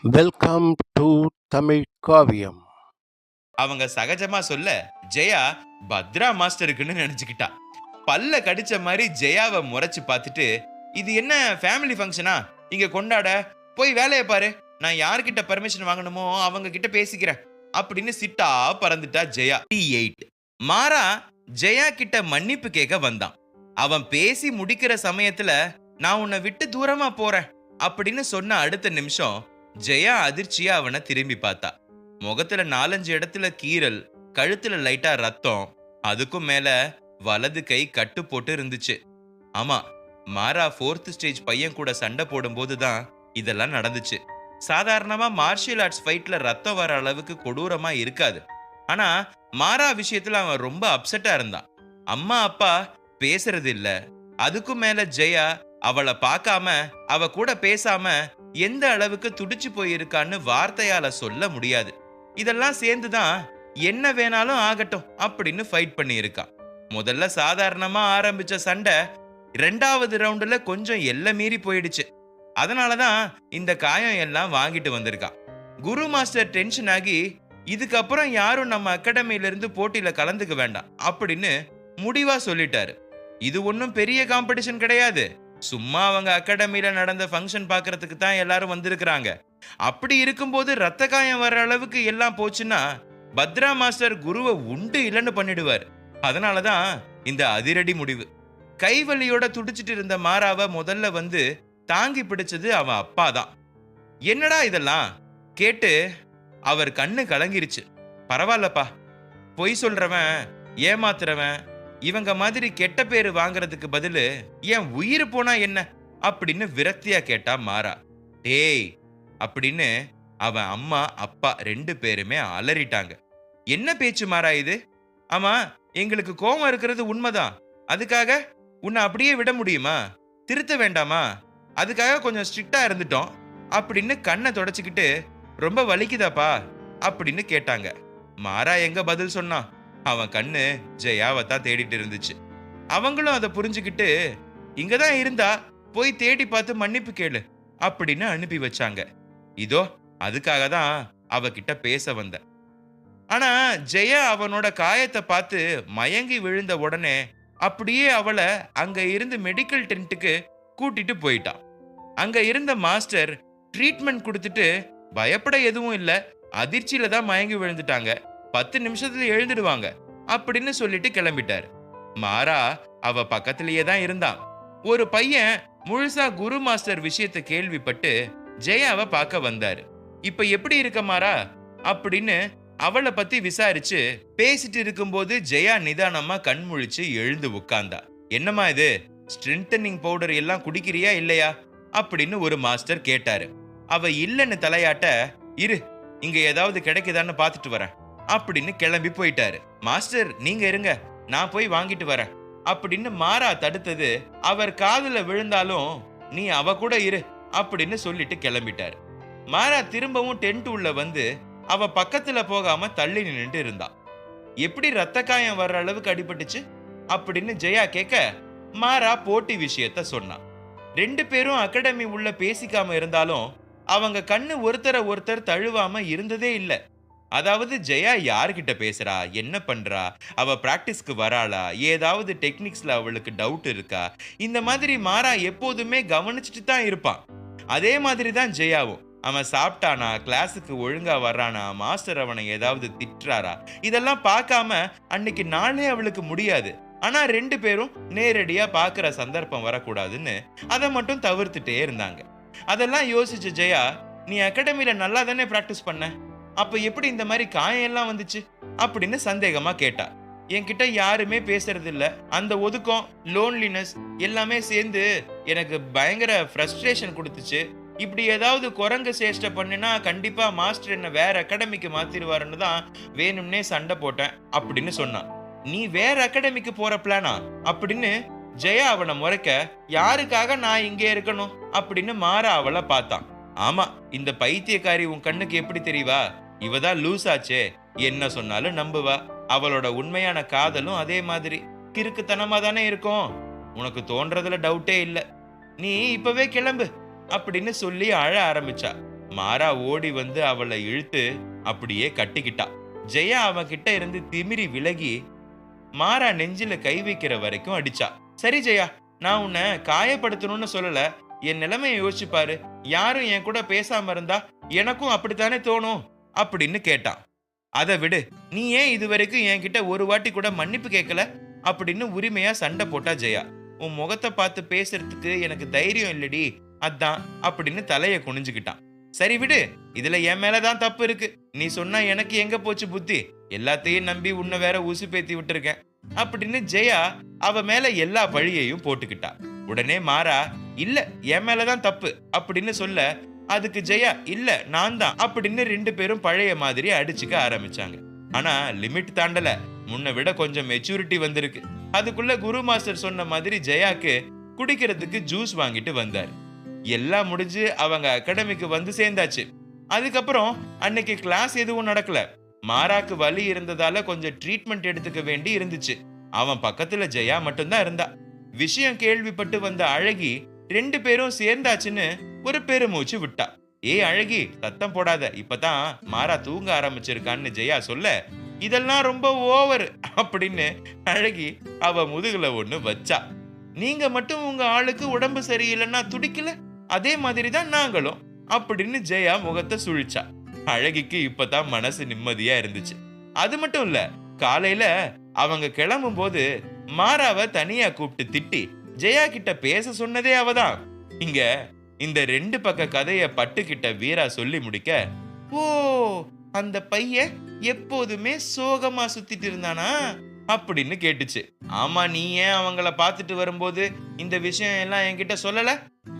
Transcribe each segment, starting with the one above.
Welcome to Tamil காவியம். அவங்க சகஜமா சொல்ல ஜெயா பத்ரா மாஸ்டருக்குன்னு நினைச்சுக்கிட்டா. பல்ல கடிச்ச மாதிரி ஜெயாவை முறைச்சு பார்த்துட்டு, இது என்ன ஃபேமிலி ஃபங்க்ஷனா இங்க கொண்டாட, போய் வேலையை பாரு, நான் யார்கிட்ட பர்மிஷன் வாங்கணுமோ அவங்க கிட்ட பேசிக்கிறேன் அப்படின்னு சிட்டா பறந்துட்டா ஜெயா. 8 மாறா ஜெயா கிட்ட மன்னிப்பு கேட்க வந்தான். அவன் பேசி முடிக்கிற சமயத்துல நான் உன்னை விட்டு தூரமா போறேன் அப்படின்னு சொன்ன அடுத்த நிமிஷம் ஜெயா அதிர்ச்சியா அவனை திரும்பி பார்த்தா. முகத்துல 4-5 இடத்துல கீறல், கழுத்துல லைட்டா ரத்தம், அதுக்கும் மேல வலது கை கட்டு போட்டு இருந்துச்சு. ஆமா, மாறா 4th ஸ்டேஜ் பையன் கூட சண்டை போடும்போது தான் இதெல்லாம் நடந்துச்சு. சாதாரணமா மார்ஷியல் ஆர்ட்ஸ் ஃபைட்ல ரத்தம் வர அளவுக்கு கொடூரமா இருக்காது. ஆனா மாறா விஷயத்துல அவன் ரொம்ப அப்செட்டா இருந்தான். அம்மா அப்பா பேசுறது இல்ல, அதுக்கும் மேல ஜெயா அவளை பார்க்காம அவ கூட பேசாம எந்த அளவுக்கு துடிச்சு போயிருக்கான்னு வார்த்தையால சொல்ல முடியாது. இதெல்லாம் சேர்ந்துதான் என்ன வேணாலும் ஆகட்டும் அப்படின்னு ஃபைட் பண்ணி இருக்கான். முதல்ல சாதாரணமா ஆரம்பிச்ச சண்டை 2வது ரவுண்டுல கொஞ்சம் எல்லை மீறி போயிடுச்சு. அதனாலதான் இந்த காயம் எல்லாம் வாங்கிட்டு வந்திருக்கான். குரு மாஸ்டர் டென்ஷன் ஆகி, இதுக்கப்புறம் யாரும் நம்ம அகாடமியில இருந்து போட்டியில கலந்துக்க வேண்டாம் அப்படின்னு முடிவா சொல்லிட்டாரு. இது ஒன்னும் பெரிய காம்படிஷன் கிடையாது, சும்மா அவங்க அகாடமியில நடந்த ஃபங்க்ஷன் பார்க்கறதுக்கு தான் எல்லாரும் வந்திருக்கிறாங்க. அப்படி இருக்கும்போது ரத்த காயம் வர்ற அளவுக்கு எல்லாம் போச்சுன்னா பத்ரா மாஸ்டர் குருவை உண்டு இல்லைன்னு பண்ணிடுவார். அதனாலதான் இந்த அதிரடி முடிவு. கைவலியோட துடிச்சிட்டு இருந்த மாறாவை முதல்ல வந்து தாங்கி பிடிச்சது அவன் அப்பா தான். என்னடா இதெல்லாம் கேட்டு அவர் கண்ணு கலங்கிருச்சு. பரவாயில்லப்பா, பொய் சொல்றவன், ஏமாத்துறவன், இவங்க மாதிரி கெட்ட பேரு வாங்குறதுக்கு பதிலு என் உயிர் போனா என்ன அப்படின்னு விரக்தியா கேட்டா மாறா. டேய் அப்படின்னு அவன் அம்மா அப்பா 2 பேருமே அலறிட்டாங்க. என்ன பேச்சு மாறா இது? ஆமா, எங்களுக்கு கோபம் இருக்கிறது உண்மைதான், அதுக்காக உன்னை அப்படியே விட முடியுமா? திருத்த வேண்டாமா? அதுக்காக கொஞ்சம் ஸ்ட்ரிக்டா இருந்துட்டோம் அப்படின்னு கண்ணை தொடச்சிக்கிட்டு, ரொம்ப வலிக்குதாப்பா அப்படின்னு கேட்டாங்க. மாறா எங்க பதில் சொன்னான்? அவன் கண்ணு ஜெயாவை தான் தேடிட்டு இருந்துச்சு. அவங்களும் அதை புரிஞ்சுக்கிட்டு, இங்கதான் இருந்தா போய் தேடி பார்த்து மன்னிப்பு கேளு அப்படின்னு அனுப்பி வச்சாங்க. இதோ அதுக்காக தான் அவகிட்ட பேச வந்த. ஆனா ஜெயா அவனோட காயத்தை பார்த்து மயங்கி விழுந்த உடனே அப்படியே அவளை அங்க இருந்து மெடிக்கல் டென்ட்டுக்கு கூட்டிட்டு போயிட்டான். அங்க இருந்த மாஸ்டர் ட்ரீட்மெண்ட் கொடுத்துட்டு, பயப்பட எதுவும் இல்ல, அதிர்ச்சியில தான் மயங்கி விழுந்துட்டாங்க, 10 நிமிஷத்துல எழுந்துடுவாங்க அப்படின்னு சொல்லிட்டு கிளம்பிட்டார். மாறா அவ பக்கத்திலேயே தான் இருந்தான். ஒரு பையன் முழுசா குரு மாஸ்டர் விஷயத்தை கேள்விப்பட்டு ஜெயாவை பார்க்க வந்தாரு. இப்ப எப்படி இருக்க மாறா அப்படின்னு அவளை பத்தி விசாரிச்சு பேசிட்டு இருக்கும்போது ஜெயா நிதானமா கண் முழிச்சு எழுந்து உட்கார்ந்தா. என்னம்மா இது, ஸ்ட்ரென்தனிங் பவுடர் எல்லாம் குடிக்கிறியா இல்லையா அப்படின்னு ஒரு மாஸ்டர் கேட்டாரு. அவ இல்லைன்னு தலையாட்ட, இரு இங்க ஏதாவது கிடைக்குதான்னு பார்த்துட்டு வரேன் அப்படின்னு கிளம்பி போயிட்டாரு. மாஸ்டர் நீங்க இருங்க, நான் போய் வாங்கிட்டு வரேன் அப்படின்னு மாறா தடுத்தது அவர் காதுல விழுந்தாலும், நீ அவ கூட இரு அப்படின்னு சொல்லிட்டு கிளம்பிட்டாரு. மாறா திரும்பவும் டென்ட் உள்ள வந்து அவ பக்கத்துல போகாம தள்ளி நின்னுட்டு இருந்தா. எப்படி ரத்த காயம் வர்ற அளவுக்கு அடிபட்டுச்சு அப்படின்னு ஜெயா கேட்க, மாறா போட்டி விஷயத்த சொன்னான். 2 பேரும் அகாடமி உள்ள பேசிக்காம இருந்தாலும் அவங்க கண்ணு ஒருத்தரை ஒருத்தர் தழுவாம இருந்ததே இல்ல. அதாவது ஜெயா யார்கிட்ட பேசுறா, என்ன பண்றா, அவ பிராக்டிஸ்க்கு வராளா, ஏதாவது டெக்னிக்ஸ்ல அவளுக்கு டவுட் இருக்கா, இந்த மாதிரி மாறா எப்போதுமே கவனிச்சுட்டு தான் இருப்பான். அதே மாதிரி தான் ஜெயாவும். அவன் சாப்பிட்டானா, கிளாஸுக்கு ஒழுங்கா வர்றானா, மாஸ்டர் அவனை ஏதாவது திட்டுறாரா, இதெல்லாம் பார்க்காம அன்னைக்கு நாளே அவளுக்கு முடியாது. ஆனா 2 பேரும் நேரடியா பார்க்கிற சந்தர்ப்பம் வரக்கூடாதுன்னு அதை மட்டும் தவிர்த்துட்டே இருந்தாங்க. அதெல்லாம் யோசிச்ச ஜெயா, நீ அகாடமியில நல்லா தானே பிராக்டிஸ் பண்ண, அப்ப எப்படி இந்த மாதிரி காயம் எல்லாம் வந்துச்சு அப்படின்னு சந்தேகமா கேட்டா. என்கிட்ட யாருமே பேசுறது இல்ல, அந்த ஒதுக்கம், லோன்லினஸ் எல்லாமே சேர்ந்து எனக்கு பயங்கர ஃப்ரஸ்ட்ரேஷன் கொடுத்துச்சு. இப்படி ஏதாவது குரங்கு சேஷ்டை பண்ணினா கண்டிப்பா மாஸ்டர் என்ன வேற அகாடமிக்கு மாத்திருவாருன்னு தான் வேணும்னே சண்டை போட்டேன் அப்படின்னு சொன்னான். நீ வேற அகாடமிக்கு போற பிளானா அப்படின்னு ஜெயா அவனை முறைக்க, யாருக்காக நான் இங்கே இருக்கணும் அப்படின்னு மாறா அவளை பார்த்தான். ஆமா, இந்த பைத்தியக்காரி உன் கண்ணுக்கு எப்படி தெரியவா, இவதான் லூஸ் ஆச்சே, என்ன சொன்னாலும் நம்புவா, அவளோட உண்மையான காதலும் அதே மாதிரி கிறுக்குத்தனமா தானே இருக்கும், உனக்கு தோன்றதுல டவுட்டே இல்ல, நீ இப்பவே கிளம்பு அப்படின்னு சொல்லி அழ ஆரம்பிச்சா. மாறா ஓடி வந்து அவளை இழுத்து அப்படியே கட்டிக்கிட்டா. ஜெயா அவன் கிட்ட இருந்து திமிரி விலகி மாறா நெஞ்சில கை வைக்கிற வரைக்கும் அடிச்சா. சரி ஜெயா, நான் உன்னை காயப்படுத்தணும்னு சொல்லல. என் நிலைமையை யோசிச்சு பாரு. யாரும் என் கூட பேசாம இருந்தா எனக்கும் அப்படித்தானே தோணும் அப்படின்னு கேட்டான். அதை விடு, நீ ஏன் இது வரைக்கும் என்கிட்ட ஒரு வாட்டி கூட மன்னிப்பு கேட்கல அப்படின்னு உரிமையா சண்டை போட்டா ஜெயா. உன் முகத்தை பார்த்து பேசுறதுக்கு எனக்கு தைரியம் இல்லடி, அதான் அப்படின்னு தலைய குனிஞ்சுக்கிட்டான். சரி விடு, இதுல என் மேலதான் தப்பு இருக்கு. நீ சொன்னா எனக்கு எங்க போச்சு புத்தி? எல்லாத்தையும் நம்பி உன்னை வேற ஊசி பேத்தி விட்டுருக்கேன் அப்படின்னு ஜெயா அவ மேல எல்லா பழியையும் போட்டுக்கிட்டா. உடனே மாறா, இல்ல என் மேலதான் தப்பு அப்படின்னு சொல்ல, அதுக்கு ஜெயா இல்ல நான் தான் அப்படின்னு 2 பேரும் பழைய மாதிரி அடிச்சுக்க ஆரம்பிச்சாங்க. ஆனா லிமிட் தாண்டல, முன்ன விட கொஞ்சம் மெச்சூரிட்டி வந்திருக்கு. அதுக்குள்ள குரு மாஸ்டர் சொன்ன மாதிரி ஜெயாக்கு குடிக்கிறதுக்கு ஜூஸ் வாங்கிட்டு வந்தாரு. எல்லாம் முடிஞ்சு அவங்க அகாடமிக்கு வந்து சேர்ந்தாச்சு. அதுக்கப்புறம் அன்னைக்கு கிளாஸ் எதுவும் நடக்கல. மாறாக்கு வலி இருந்ததால கொஞ்சம் ட்ரீட்மெண்ட் எடுத்துக்க வேண்டி இருந்துச்சு. அவன் பக்கத்துல ஜெயா மட்டும்தான் இருந்தா. விஷயம் கேள்விப்பட்டு வந்த அழகி 2 பேரும் சேர்ந்தாச்சுன்னு ஒரு பெருமூச்சு விட்டா. ஏய் அழகி, சத்தம் போடாத, இப்பதான் மாறா தூங்க ஆரம்பிச்சிருக்கான்னு ஜெயா சொல்ல, இதெல்லாம் ரொம்ப ஓவர் அப்படின்னு அழகி அவ முதுகுல ஒண்ணு வச்சா. நீங்க மட்டும் உங்க ஆளுக்கு உடம்பு சரியில்லைன்னா துடிக்கல, அதே மாதிரிதான் நாங்களும் அப்படின்னு ஜெயா முகத்தை சுழிச்சா. அழகிக்கு இப்பதான் மனசு நிம்மதியா இருந்துச்சு. அது மட்டும் இல்ல, காலையில அவங்க கிளம்பும் போது மாறாவ தனியா கூப்பிட்டு திட்டி ஜெயா கிட்ட பேச சொன்னதே அவதான். இங்க இந்த 2 பக்க கதைய பட்டுக்கிட்ட வீரா சொல்லி முடிக்க, ஓ அந்த பையன் எப்போதுமே சோகமா சுத்திட்டு இருந்தானா அப்படின்னு கேட்டுச்சு. ஆமா, நீ ஏன் அவங்கள பாத்துட்டு வரும்போது இந்த விஷயம் எல்லாம் என்கிட்ட சொல்லல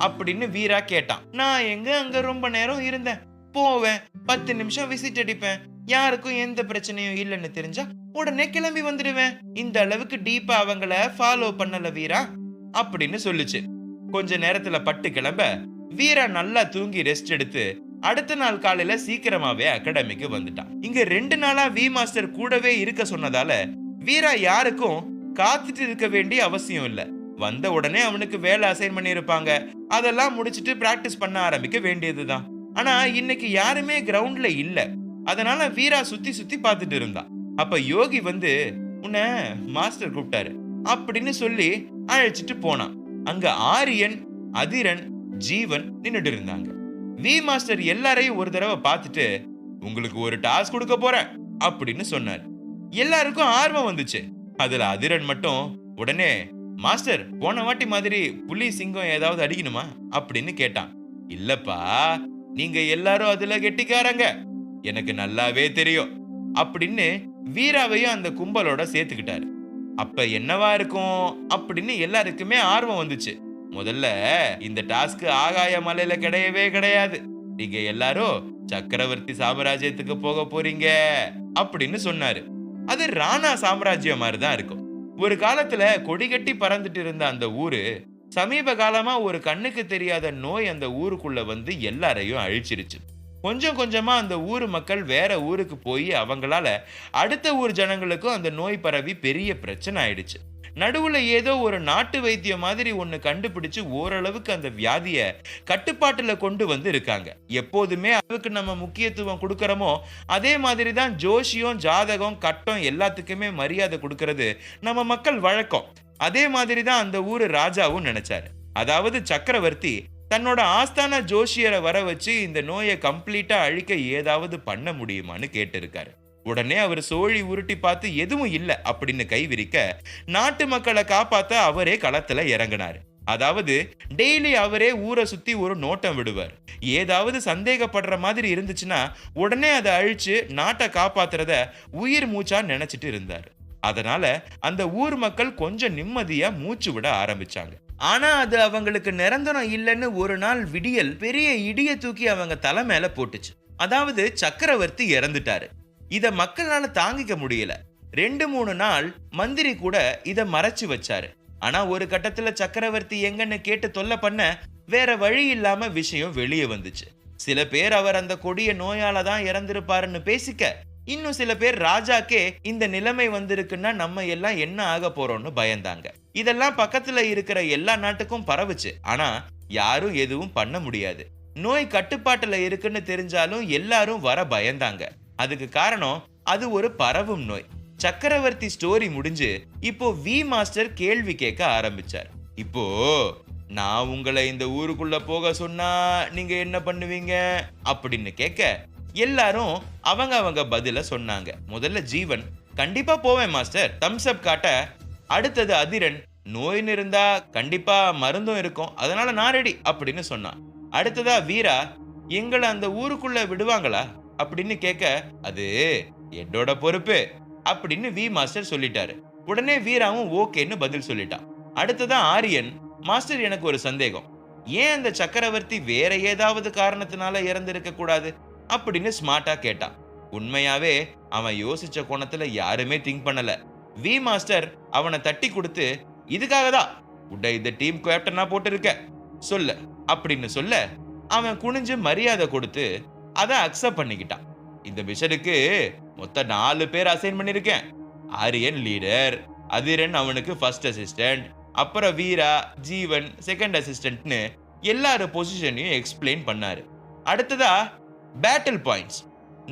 அப்படின்னு வீரா கேட்டான். நான் எங்க அங்க ரொம்ப நேரம் இருந்தேன், போவேன் 10 நிமிஷம் விசிட் அடிப்பேன், யாருக்கும் எந்த பிரச்சனையும் இல்லைன்னு தெரிஞ்சா உடனே கிளம்பி வந்துடுவேன். இந்த அளவுக்கு டீப்பா அவங்கள ஃபாலோ பண்ணல வீரா அப்படின்னு சொல்லுச்சு. கொஞ்ச நேரத்துல பட்டு கிளம்ப வீரா நல்லா தூங்கி ரெஸ்ட் எடுத்து அடுத்த நாள் காலையில சீக்கிரமாவே அகாடமிக்கு வந்துட்டான். இங்க 2 நாளா வி மாஸ்டர் கூடவே இருக்க சொன்னதால வீரா யாருக்கும் காத்துட்டு இருக்க வேண்டிய அவசியம் இல்ல. வந்த உடனே அவனுக்கு வேலை அசைன் பண்ணி இருப்பாங்க, அதெல்லாம் முடிச்சிட்டு பிராக்டிஸ் பண்ண ஆரம்பிக்க வேண்டியதுதான். ஆனா இன்னைக்கு யாருமே கிரவுண்ட்ல இல்ல. அதனால வீரா சுத்தி சுத்தி பார்த்துட்டு இருந்தான். அப்ப யோகி வந்து உன்னை மாஸ்டர் கூப்பிட்டாரு அப்படின்னு சொல்லி அழைச்சிட்டு போனான். அங்க ஆரியன், அதிரன், ஜீவன் நின்னுட்டு இருந்தாங்க. வி மாஸ்டர் எல்லாரையும் ஒரு தடவை பார்த்துட்டு உங்களுக்கு ஒரு டாஸ்க் கொடுக்க போறேன் அப்படின்னு சொன்னார். எல்லாருக்கும் ஆர்வம் வந்துச்சு. அதுல அதிரன் மட்டும் உடனே மாஸ்டர் போன வாட்டி மாதிரி புலி சிங்கம் ஏதாவது அடிக்கணுமா அப்படின்னு கேட்டான். இல்லப்பா, நீங்க எல்லாரும் அதுல கெட்டிக்காரங்க, எனக்கு நல்லாவே தெரியும் அப்படின்னு வீராவையும் அந்த கும்பலோட சேர்த்துக்கிட்டாரு. அப்ப என்னவா இருக்கும் அப்படின்னு எல்லாருக்குமே ஆர்வம் வந்துச்சு. முதல்ல இந்த டாஸ்க் ஆகாய மலையில கிடையவே கிடையாது, நீங்க எல்லாரும் சக்கரவர்த்தி சாம்ராஜ்யத்துக்கு போக போறீங்க அப்படின்னு சொன்னாரு. அது ராணா சாம்ராஜ்யம் மாதிரி தான் இருக்கும். ஒரு காலத்துல கொடி கட்டி பறந்துட்டு இருந்த அந்த ஊரு சமீப காலமா ஒரு கண்ணுக்கு தெரியாத நோய் அந்த ஊருக்குள்ள வந்து எல்லாரையும் அழிச்சிருச்சு. கொஞ்சம் கொஞ்சமா அந்த ஊர் மக்கள் வேற ஊருக்கு போய் அவங்களால அடுத்த ஊர் ஜனங்களுக்கும் அந்த நோய் பரவி பெரிய பிரச்சனை ஆயிடுச்சு. நடுவுல ஏதோ ஒரு நாட்டு வைத்தியம் மாதிரி ஒண்ணு கண்டுபிடிச்சு ஓரளவுக்கு அந்த வியாதிய கட்டுப்பாட்டுல கொண்டு வந்து இருக்காங்க. எப்போதுமே அதுக்கு நம்ம முக்கியத்துவம் கொடுக்கறோமோ அதே மாதிரி தான் ஜோஷியம், ஜாதகம், கட்டம் எல்லாத்துக்குமே மரியாதை கொடுக்கறது நம்ம மக்கள் வழக்கம். அதே மாதிரி தான் அந்த ஊரு ராஜாவும் நினைச்சாரு. அதாவது சக்கரவர்த்தி தன்னோட ஆஸ்தான ஜோஷியரை வர வச்சு இந்த நோயை கம்ப்ளீட்டா அழிக்க ஏதாவது பண்ண முடியுமான்னு கேட்டிருக்காரு. உடனே அவர் சோழி உருட்டி பார்த்து எதுவும் இல்ல அப்படின்னு கை விரிக்க நாட்டு மக்களை காப்பாத்த அவரே களத்துல இறங்கினாரு. அதாவது டெய்லி அவரே ஊரை சுத்தி ஒரு நோட்டம் விடுவார். ஏதாவது சந்தேகப்படுற மாதிரி இருந்துச்சுன்னா உடனே அதை அழிச்சு நாட்டை காப்பாத்துறத உயிர் மூச்சா நினைச்சிட்டு இருந்தாரு. அதனால அந்த ஊர் மக்கள் கொஞ்சம் நிம்மதியா மூச்சு விட ஆரம்பிச்சாங்க. ஆனா அது அவங்களுக்கு நிரந்தரம் இல்லைன்னு ஒரு நாள் விடியல் பெரிய இடிய தூக்கி அவங்க தலை மேல போட்டுச்சு. அதாவது சக்கரவர்த்தி இறந்துட்டாரு. இத மக்களால தாங்கிக்க முடியல. 2-3 நாள் மந்திரி கூட இத மறைச்சு வச்சாரு. ஆனா ஒரு கட்டத்துல சக்கரவர்த்தி எங்கன்னு கேட்டு தொல்லை பண்ண வேற வழி இல்லாம விஷயம் வெளியே வந்துச்சு. சில பேர் அவர் அந்த கொடிய நோயால தான் இறந்திருப்பாருன்னு பேசிக்க, இன்னும் சில பேர் ராஜாக்கே இந்த நிலைமை வந்திருக்குன்னா நம்ம எல்லாம் என்ன ஆக போறோம்னு பயந்தாங்க. இதெல்லாம் பக்கத்துல இருக்கிற எல்லா நாட்டுக்கும் பரவுச்சு. ஆனா யாரும் எதுவும் பண்ண முடியாது. நோய் கட்டுப்பாட்டுல இருக்குன்னு தெரிஞ்சாலும் எல்லாரும் வர பயந்தாங்க. அதுக்கு காரணம் அது ஒரு பரவும் நோய். சக்கரவர்த்தி ஸ்டோரி முடிஞ்சு இப்போ வி மாஸ்டர் கேள்வி கேட்க ஆரம்பிச்சார். இப்போ நான் உங்களை இந்த ஊருக்குள்ள போக சொன்னா நீங்க என்ன பண்ணுவீங்க அப்படின்னு கேட்க எல்லாரும் அவங்க பதில சொன்னாங்க. முதல்ல ஜீவன், கண்டிப்பா போவேன் மாஸ்டர், தம்ஸ் அப் காட்ட. அடுத்தது அதிரன், நோயின்னு இருந்தா கண்டிப்பா மருந்தும் இருக்கும், அதனால நான் ரெடி அப்படின்னு சொன்னான். அடுத்ததா வீரா, எங்களை அந்த ஊருக்குள்ள விடுவாங்களா அப்படின்னு கேட்க, அது என்னோட பொறுப்பு அப்படின்னு வி மாஸ்டர் சொல்லிட்டாரு. உடனே வீராவும் ஓகேன்னு பதில் சொல்லிட்டான். அடுத்ததா ஆரியன், மாஸ்டர் எனக்கு ஒரு சந்தேகம், ஏன் அந்த சக்கரவர்த்தி வேற ஏதாவது காரணத்தினால இறந்திருக்க கூடாது அப்படின்னு ஸ்மார்ட்டா கேட்டான். உண்மையாவே அவன் யோசிச்ச கோணத்துல யாருமே திங்க் பண்ணல. வி மாஸ்டர் அவனை தட்டி கொடுத்து, இதுக்காக தான் உன்னை இந்த டீம் கேப்டனா போட்டிருக்க சொல்ல அப்படின்னு சொல்ல, அவன் குனிஞ்சு மரியாதை கொடுத்து அதை அக்செப்ட் பண்ணிக்கிட்டான். இந்த மிஷனுக்கு மொத்த 4 பேர் அசைன் பண்ணிருக்கேன். ஆரியன் லீடர், அதிரன் அவனுக்கு ஃபர்ஸ்ட் அசிஸ்டன்ட், அப்புறம் வீரா, ஜீவன் செகண்ட் அசிஸ்டன்ட்னு எல்லாரும் பொசிஷனையும் எக்ஸ்பிளைன் பண்ணாரு. அடுத்ததா பேட்டில் பாயிண்ட்ஸ்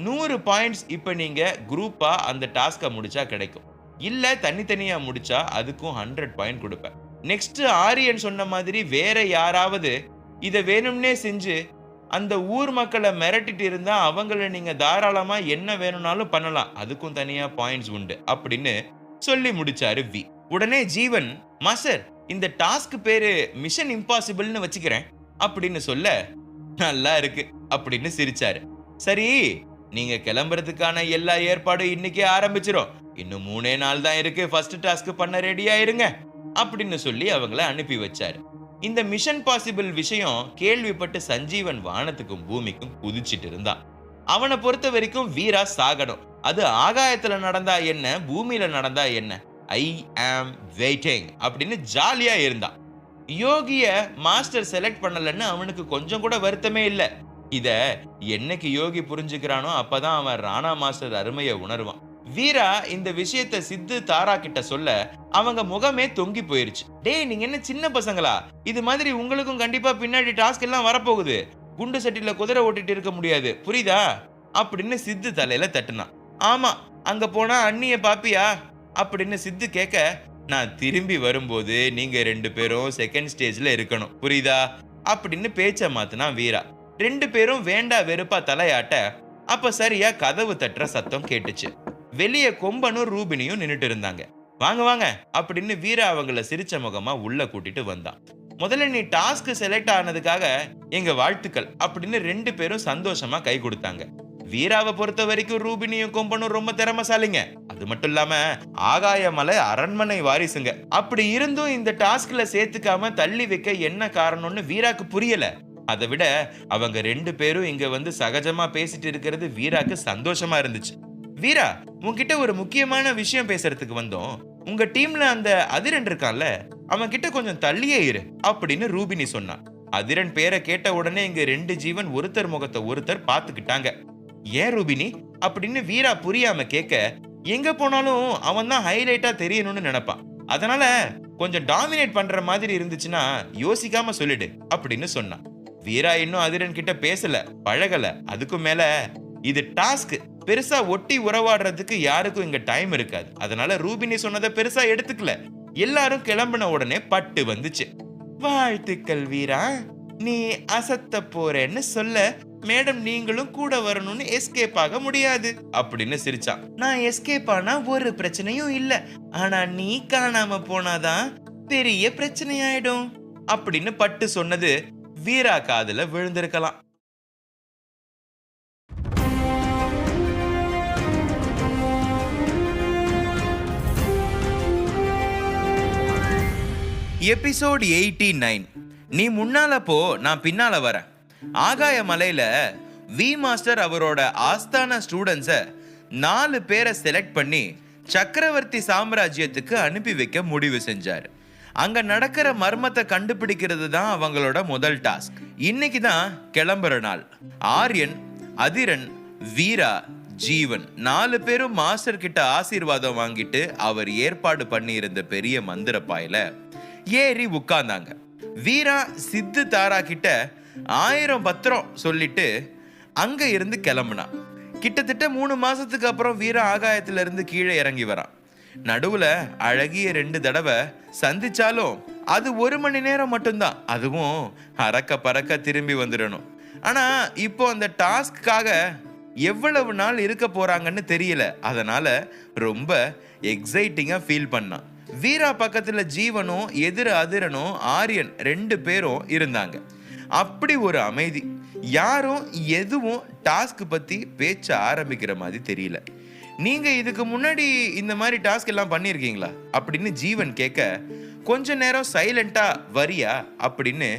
100 பாயிண்ட்ஸ். இப்ப நீங்க குரூப்பா அந்த டாஸ்கை முடிச்சா கிடைக்கும், இல்ல தனித்தனியா முடிச்சா அதுக்கும் 100 பாயிண்ட் கொடுப்பேன். நெக்ஸ்ட் ஆரியன் சொன்ன மாதிரி வேற யாராவது இதை வேணும்னே செஞ்சு அந்த ஊர் மக்களை மிரட்டிட்டு இருந்தா அவங்கள நீங்க தாராளமா என்ன வேணும்னாலும் பண்ணலாம், அதுக்கும் தனியா பாயிண்ட்ஸ் உண்டு அப்படின்னு சொல்லி முடிச்சாரு வி. உடனே ஜீவன், மாஸ்டர் இந்த டாஸ்க் பேரு மிஷன் இம்பாசிபிள்னு வச்சுக்கிறேன் அப்படின்னு சொல்ல, நல்லா இருக்கு அப்படின்னு சிரிச்சாரு. சரி, நீங்க கிளம்புறதுக்கான எல்லா ஏற்பாடும் இன்னைக்கே ஆரம்பிச்சிரும், இன்னும் 3 நாள் தான் இருக்கு, ஃபர்ஸ்ட் டாஸ்க் பண்ண ரெடியா இருங்க அப்படின்னு சொல்லி அவங்கள அனுப்பி வச்சாரு. இந்த மிஷன் பாசிபிள் விஷயம் கேள்விப்பட்டு சஞ்சீவன் வானத்துக்கும் பூமிக்கும் குதிச்சிட்டு இருந்தான். அவனை பொறுத்த வரைக்கும் வீரா சாகணும், அது ஆகாயத்துல நடந்தா என்ன பூமியில நடந்தா என்ன, ஐ ஆம் வெயிட்டிங் அப்படின்னு ஜாலியா இருந்தான். யோகிய மாஸ்டர் செலக்ட் பண்ணலன்னு அவனுக்கு கொஞ்சம் கூட வருத்தமே இல்ல. இத என்னைக்கு யோகி புரிஞ்சுக்கிறானோ அப்பதான் அவன் ராணா மாஸ்டர் அருமையை உணர்வான். வீரா இந்த விஷயத்தை சித்து தாரா கிட்ட சொல்ல அவங்க முகமே தொங்கி போயிருச்சு. டேய், நீங்க என்ன சின்ன பசங்களா, இது மாதிரி உங்களுக்கும் கண்டிப்பா பின்னாடி டாஸ்க் எல்லாம் வரப்போகுது, குண்டு சட்டில குதிரை ஓட்டிட்டு இருக்க முடியாது, புரியுதா அப்படின்னு சித்து தலையில தட்டுனான். ஆமா, அங்க போனா அண்ணிய பாப்பியா அப்படின்னு சித்து கேட்க, நான் திரும்பி வரும்போது நீங்க 2 பேரும் செகண்ட் ஸ்டேஜ்ல இருக்கணும், புரியுதா அப்படின்னு பேச்ச மாத்துனா வீரா. 2 பேரும் வேண்டா வெறுப்பா தலையாட்ட, அப்ப சரியா கதவு தட்டுற சத்தம் கேட்டுச்சு. வெளியே கொம்பனும் ரூபினியும் நின்னுட்டு இருந்தாங்க. வாங்க வாங்க அப்படின்னு வீரா அவங்கள சிரிச்ச முகமா உள்ள கூட்டிட்டு வந்தான். முதல்ல நீ டாஸ்க் செலக்ட் ஆனதுக்காக எங்க வாழ்த்துக்கள் அப்படின்னு 2 பேரும் சந்தோஷமா கை கொடுத்தாங்க. வீராவை பொறுத்த வரைக்கும் ரூபினியும் கொம்பனும் ரொம்ப திறமைசாலிங்க, அது மட்டும் இல்லாம ஆகாயமலை அரண்மனை வாரிசுங்க. அப்படி இருந்தும் இந்த டாஸ்க்ல சேர்த்துக்காம தள்ளி வைக்க என்ன காரணம்னு வீராக்கு புரியல. அதை விட அவங்க 2 பேரும் இங்க வந்து சகஜமா பேசிட்டு இருக்கிறது வீராக்கு சந்தோஷமா இருந்துச்சு. வீரா, உன்கிட்ட ஒரு முக்கியமான விஷயம் பேசுறதுக்கு வந்தோம். உங்க டீம்ல அந்த அதிரன் இருக்கான்ல, அவன் கிட்ட கொஞ்சம் தள்ளியே இரு அப்படின்னு ரூபினி சொன்னான். அதிரன் பேரை கேட்ட உடனே இங்க 2 ஜீவன் ஒருத்தர் முகத்தை ஒருத்தர் பாத்துக்கிட்டாங்க. ஏன் ரூபினி அப்படின்னு வீரா புரியாம கேட்க, எங்க போனாலும் அவன் தான் ஹைலைட்டா தெரியணும்னு நினைப்பான், அதனால கொஞ்சம் டாமினேட் பண்ற மாதிரி இருந்துச்சுன்னா யோசிக்காம சொல்லிடு அப்படின்னு சொன்னான். வீரா இன்னும் அதிரன் கிட்ட பேசல, பழகல. அதுக்கும் மேல இது டாஸ்க், பெருசா ஒட்டி உறவாடுறதுக்கு யாருக்கும் இங்க டைம் இருக்காது. அதனால ரூபினி சொன்னதை பெருசா எடுத்துக்கல. எல்லாரும் கிளம்பின உடனே பட்டு வந்துச்சு. வாழ்த்துக்கள் வீரா, நீ அசத்த போறேன்னு சொல்ல மேடம் நீங்களும் கூட வரணும்னு எஸ்கேப் ஆக முடியாது அப்படின்னு சிரிச்சான். நான் எஸ்கேப் ஆனா ஒரு பிரச்சனையும் இல்ல, ஆனா நீ காணாம போனாதான் பெரிய பிரச்சனையாயிடும் அப்படின்னு பட்டு சொன்னது வீரா காதுல விழுந்திருக்கலாம். எபிசோட் 89. நீ முன்னால போ, நான் பின்னால வரேன். ஆகாய மலையில வி மாஸ்டர் அவரோட ஆஸ்தான ஸ்டூடெண்ட்ஸ 4 பேரை செலக்ட் பண்ணி சக்கரவர்த்தி சாம்ராஜ்யத்துக்கு அனுப்பி வைக்க முடிவு செஞ்சாரு. அங்க நடக்கிற மர்மத்தை கண்டுபிடிக்கிறது தான் அவங்களோட முதல் டாஸ்க். இன்னைக்கு தான் கிளம்புற நாள். ஆரியன், அதிரன், வீரா, ஜீவன் 4 பேரும் மாஸ்டர் கிட்ட ஆசீர்வாதம் வாங்கிட்டு அவர் ஏற்பாடு பண்ணி இருந்த பெரிய மந்திர பாயில ஏறி உட்கார்ந்தாங்க. வீரா சித்து தாரா கிட்ட 1000 பத்திரம் சொல்லிட்டு அங்க இருந்து கிளம்புனான். கிட்டத்தட்ட 3 மாசத்துக்கு அப்புறம் வீரா ஆகாயத்துல இருந்து கீழே இறங்கி வரான். நடுவுல அழகிய 2 தடவை சந்திச்சாலும் அது 1 மணி நேரம் மட்டும்தான், அதுவும் அறக்க பறக்க திரும்பி வந்துடணும். ஆனா இப்போ அந்த டாஸ்க்காக எவ்வளவு நாள் இருக்க போறாங்கன்னு தெரியல. அதனால ரொம்ப எக்ஸைட்டிங்கா ஃபீல் பண்ணான். வீரா பக்கத்துல ஜீவனும் எதிர அதிரனும் ஆரியன் 2 பேரும் இருந்தாங்க. அப்படி ஒரு அமைதி. யாரும் எதுவும் டாஸ்க் பத்தி பேச்ச ஆரம்பிக்கிற மாதிரி தெரியல. நீங்க இதுக்கு முன்னாடி இந்த மாதிரி டாஸ்க் எல்லாம் பண்ணியிருக்கீங்களா அப்படின்னு ஜீவன் கேட்க, கொஞ்ச நேரம் சைலண்டா வரியா அப்படின்னு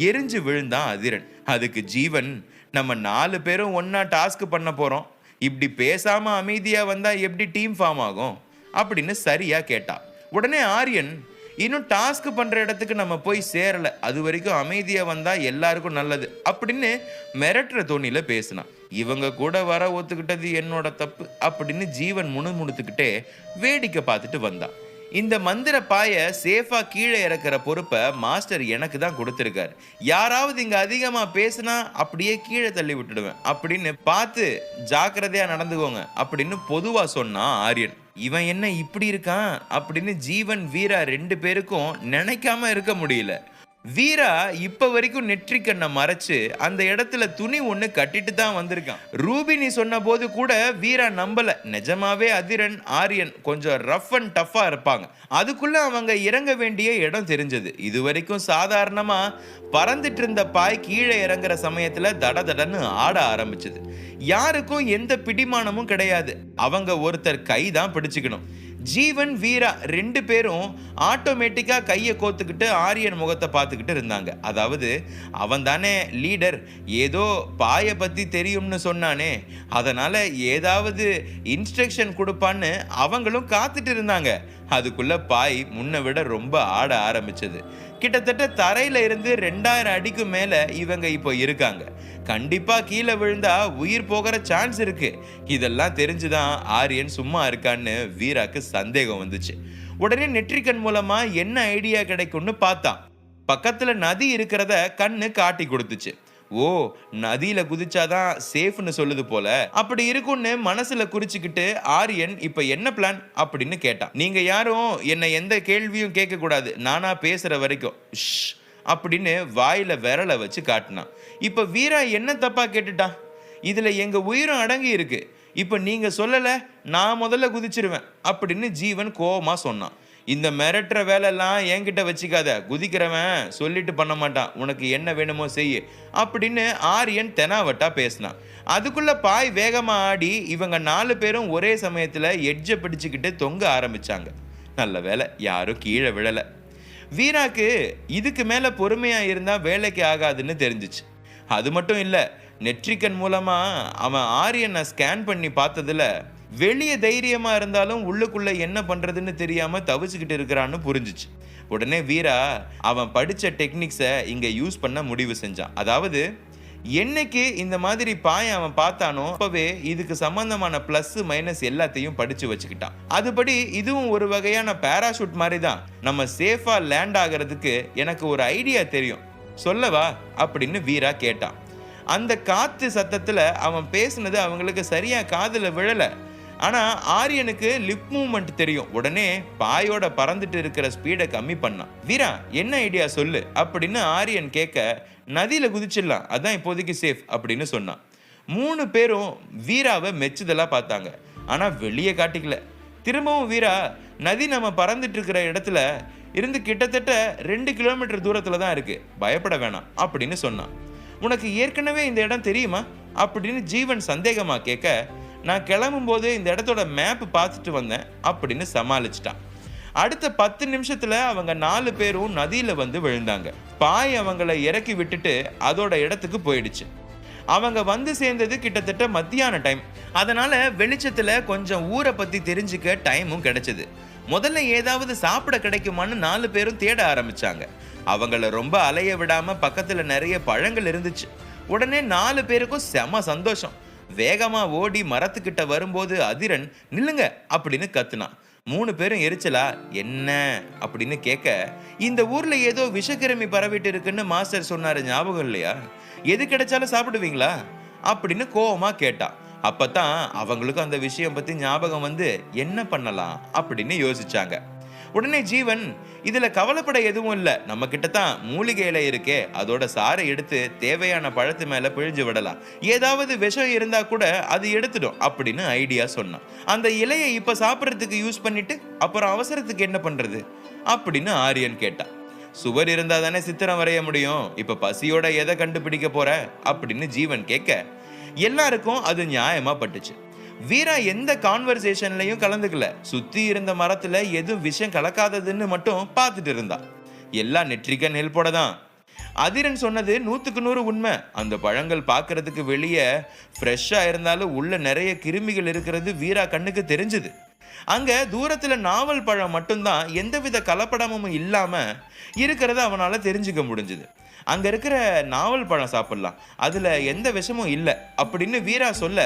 எரிஞ்சு விழுந்தான் அதிரன். அதுக்கு ஜீவன், நம்ம 4 பேரும் ஒன்னா டாஸ்க் பண்ண போறோம், இப்படி பேசாம அமைதியா வந்தா எப்படி டீம் ஃபார்ம் ஆகும் அப்படின்னு சரியா கேட்டா. உடனே ஆரியன், இன்னும் டாஸ்க் பண்ற இடத்துக்கு நம்ம போய் சேரல, அது வரைக்கும் அமைதியா வந்தா எல்லாருக்கும் நல்லது அப்படின்னு மிரட்டுற தோணியில பேசினான். இவங்க கூட வர ஒத்துக்கிட்டது என்னோட தப்பு அப்படின்னு ஜீவன் முணுமுணுத்துக்கிட்டே வேடிக்கை பார்த்துட்டு வந்தான். இந்த மந்திர பாய சேஃபா கீழே இறக்குற பொறுப்பை மாஸ்டர் எனக்கு தான் கொடுத்துருக்காரு. யாராவது இங்க அதிகமா பேசினா அப்படியே கீழே தள்ளி விட்டுடுவேன் அப்படின்னு பார்த்து ஜாக்கிரதையா நடந்துக்கோங்க அப்படின்னு பொதுவா சொன்னான் ஆரியன். இவன் என்ன இப்படி இருக்கான் அப்படின்னு ஜீவன் வீரா 2 பேருக்கும் நினைக்காம இருக்க முடியல. வீரா இப்ப வரைக்கும் நெற்றிக்கண்ணை மறைச்சு அந்த இடத்துல துணி ஒண்ணு கட்டிட்டு தான் வந்திருக்கான். ரூபினி சொன்ன போது கூட வீரா நம்பல. நிஜமாவே அதிரன் ஆரியன் கொஞ்சம் ரஃப் அண்ட் டஃபா இருப்பாங்க. அதுக்குள்ள அவங்க இறங்க வேண்டிய இடம் தெரிஞ்சது. இது வரைக்கும் சாதாரணமா பறந்துட்டு இருந்த பாய் கீழே இறங்குற சமயத்துல தடதடன்னு ஆட ஆரம்பிச்சது. யாருக்கும் எந்த பிடிமானமும் கிடையாது. அவங்க ஒருத்தர் கை தான் பிடிச்சுக்கணும். ஜீவன் வீரா 2 பேரும் ஆட்டோமேட்டிக்கா கையை கோத்துக்கிட்டு ஆரியன் முகத்தை பார்த்துக்கிட்டு இருந்தாங்க. அதாவது அவன் தானே லீடர், ஏதோ பாயை பத்தி தெரியும்னு சொன்னானே, அதனால ஏதாவது இன்ஸ்ட்ரக்ஷன் கொடுப்பான்னு அவங்களும் காத்துட்டு இருந்தாங்க. அதுக்குள்ள பாய் முன்ன விட ரொம்ப ஆட ஆரம்பிச்சது. கிட்டத்தட்ட தரையில இருந்து 2000 அடிக்கு மேல இவங்க இப்போ இருக்காங்க. கண்டிப்பா கீழே விழுந்தா உயிர் போகிற சான்ஸ் இருக்கு. இதெல்லாம் தெரிஞ்சுதான் ஆரியன் சும்மா இருக்கான்னு வீராக்கு சந்தேகம் வந்துச்சு. உடனே நெற்றிக்கண் மூலமா என்ன ஐடியா கிடைக்கும்னு பார்த்தான். பக்கத்துல நதி இருக்கிறத கண்ணு காட்டி கொடுத்துச்சு. ஓ, நதியில குதிச்சாதான் சேஃப்னு சொல்லுது போல. அப்படி இருக்கும்னு மனசுல குறிச்சுக்கிட்டு ஆரியன் இப்ப என்ன பிளான் அப்படின்னு கேட்டான். நீங்க யாரும் என்ன எந்த கேள்வியும் கேட்க கூடாது, நானா பேசுற வரைக்கும் அப்படின்னு வாயில விரலை வச்சு காட்டினான். இப்ப வீரா என்ன தப்பா கேட்டுட்டான்? இதுல எங்க உயிரும் அடங்கி இருக்கு. இப்ப நீங்க சொல்லல, நான் முதல்ல குதிச்சிருவேன் அப்படின்னு ஜீவன் கோவமா சொன்னான். இந்த மிரட்டுற வேலையெல்லாம் என்கிட்ட வச்சுக்காத, குதிக்கிறவன் சொல்லிட்டு பண்ண மாட்டான், உனக்கு என்ன வேணுமோ செய்ய அப்படின்னு ஆரியன் தெனாவட்டா பேசினான். அதுக்குள்ள பாய் வேகமா ஆடி இவங்க 4 பேரும் ஒரே சமயத்துல எட்ஜை பிடிச்சுக்கிட்டு தொங்க ஆரம்பிச்சாங்க. நல்ல வேலை யாரும் கீழே விழல. வீராக்கு இதுக்கு மேல பொறுமையா இருந்தா வேலைக்கு ஆகாதுன்னு தெரிஞ்சிச்சு. அது மட்டும் இல்ல, நெற்றிக்கண் மூலமா அவன் ஆரியனை ஸ்கேன் பண்ணி பார்த்ததுல வெளியே தைரியமா இருந்தாலும் உள்ளுக்குள்ள என்ன பண்றதுன்னு தெரியாம தவிச்சுக்கிட்டு இருக்கிறான்னு புரிஞ்சிச்சு. உடனே வீரா அவன் படிச்ச டெக்னிக்ஸை இங்க யூஸ் பண்ண முடிவு செஞ்சான். அதாவது என்னைக்கு இந்த மாதிரி பாய அவன் பார்த்தானோ அப்பவே இதுக்கு சம்பந்தமான பிளஸ் மைனஸ் எல்லாத்தையும் படிச்சு வச்சுக்கிட்டான். அதுபடி இதுவும் ஒரு வகையான பேராஷூட் மாதிரி தான். நம்ம சேஃபா லேண்ட் ஆகிறதுக்கு எனக்கு ஒரு ஐடியா தெரியும், சொல்லவா அப்படின்னு வீரா கேட்டான். அந்த காத்து சத்தத்துல அவன் பேசுனது அவங்களுக்கு சரியா காதுல விழல. ஆனா ஆரியனுக்கு லிப் மூவ்மெண்ட் தெரியும். உடனே பாயோட பறந்துட்டு இருக்கிற ஸ்பீடை கம்மி பண்ணான். வீரா என்ன ஐடியா சொல்லு அப்படின்னு ஆரியன் கேட்க, நதியில குதிச்சிடலாம், அதான் இப்போதைக்கு சேஃப் அப்படின்னு சொன்னான். 3 பேரும் வீராவை மெச்சுதலா பார்த்தாங்க. ஆனா வெளியே காட்டிக்கல. திரும்பவும் வீரா, நதி நம்ம பறந்துட்டு இருக்கிற இடத்துல இருந்து கிட்டத்தட்ட 2 கிலோமீட்டர் தூரத்துல தான் இருக்கு, பயப்பட வேணாம் அப்படின்னு சொன்னான். உனக்கு ஏற்கனவே இந்த இடம் தெரியுமா அப்படின்னு ஜீவன் சந்தேகமா கேட்க, நான் கிளம்பும் போது இந்த இடத்தோட மேப் பார்த்துட்டு வந்தேன் அப்படின்னு சமாளிச்சிட்டான். அடுத்த 10 நிமிஷத்துல அவங்க 4 பேரும் நதியில வந்து விழுந்தாங்க. பாய் அவங்கள இறக்கி விட்டுட்டு அதோட இடத்துக்கு போயிடுச்சு. அவங்க வந்து சேர்ந்தது கிட்டத்தட்ட மத்தியான டைம். அதனால வெளிச்சத்துல கொஞ்சம் ஊரை பத்தி தெரிஞ்சுக்க டைமும் கிடைச்சது. முதல்ல ஏதாவது சாப்பிட கிடைக்குமான்னு 4 பேரும் தேட ஆரம்பிச்சாங்க. அவங்கள ரொம்ப அலைய விடாம பக்கத்துல நிறைய பழங்கள் இருந்துச்சு. உடனே 4 பேருக்கும் செம சந்தோஷம். வேகமா ஓடி மரத்துக்கிட்ட வரும்போது அதிரன் நில்லுங்க அப்படின்னு கத்துனான். 3 பேரும் எரிச்சலா என்ன அப்படின்னு கேட்க, இந்த ஊர்ல ஏதோ விஷக்கிருமி பரவிட்டு இருக்குன்னு மாஸ்டர் சொன்னாரு, ஞாபகம் இல்லையா? எது கிடைச்சாலும் சாப்பிடுவீங்களா அப்படின்னு கோவமா கேட்டா. அப்பதான் அவங்களுக்கு அந்த விஷயம் பத்தி ஞாபகம் வந்து என்ன பண்ணலாம் அப்படின்னு யோசிச்சாங்க. உடனே ஜீவன், இதுல கவலைப்பட எதுவும் இல்ல, நம்ம கிட்ட தான் மூலிகை இலை இருக்கே, அதோட சாறை எடுத்து தேவையான பழத்து மேல பிழிஞ்சு விடலாம், ஏதாவது விஷம் இருந்தா கூட அது எடுத்துடும் அப்படின்னு ஐடியா சொன்னான். அந்த இலையை இப்ப சாப்பிடறதுக்கு யூஸ் பண்ணிட்டு அப்புறம் அவசரத்துக்கு என்ன பண்றது அப்படின்னு ஆரியன் கேட்டான். சுவர் இருந்தா தானே சித்திரம் வரைய முடியும், இப்ப பசியோட எதை கண்டுபிடிக்க போற அப்படின்னு ஜீவன் கேட்க, எல்லாருக்கும் அது நியாயமா பட்டுச்சு. வீரா எந்த கான்வர்சேஷன்லயும் கலந்துக்கல, சுத்தி இருந்த மரத்துல எதுவும் விஷயம் கலக்காததுன்னு மட்டும் பார்த்துட்டு இருந்தா. எல்லாம் நெற்றிக்க நெல் போடதான். அதிரன் சொன்னது 100% உண்மை. அந்த பழங்கள் பார்க்கறதுக்கு வெளியே ஃப்ரெஷ்ஷா இருந்தாலும் உள்ள நிறைய கிருமிகள் இருக்கிறது வீரா கண்ணுக்கு தெரிஞ்சுது. அங்க தூரத்துல நாவல் பழம் மட்டும்தான் எந்தவித கலப்படமும் இல்லாம இருக்கிறத அவனால தெரிஞ்சுக்க முடிஞ்சுது. அங்க இருக்கிற நாவல் பழம் சாப்பிடலாம், அதுல எந்த விஷமும் இல்லை அப்படின்னு வீரா சொல்ல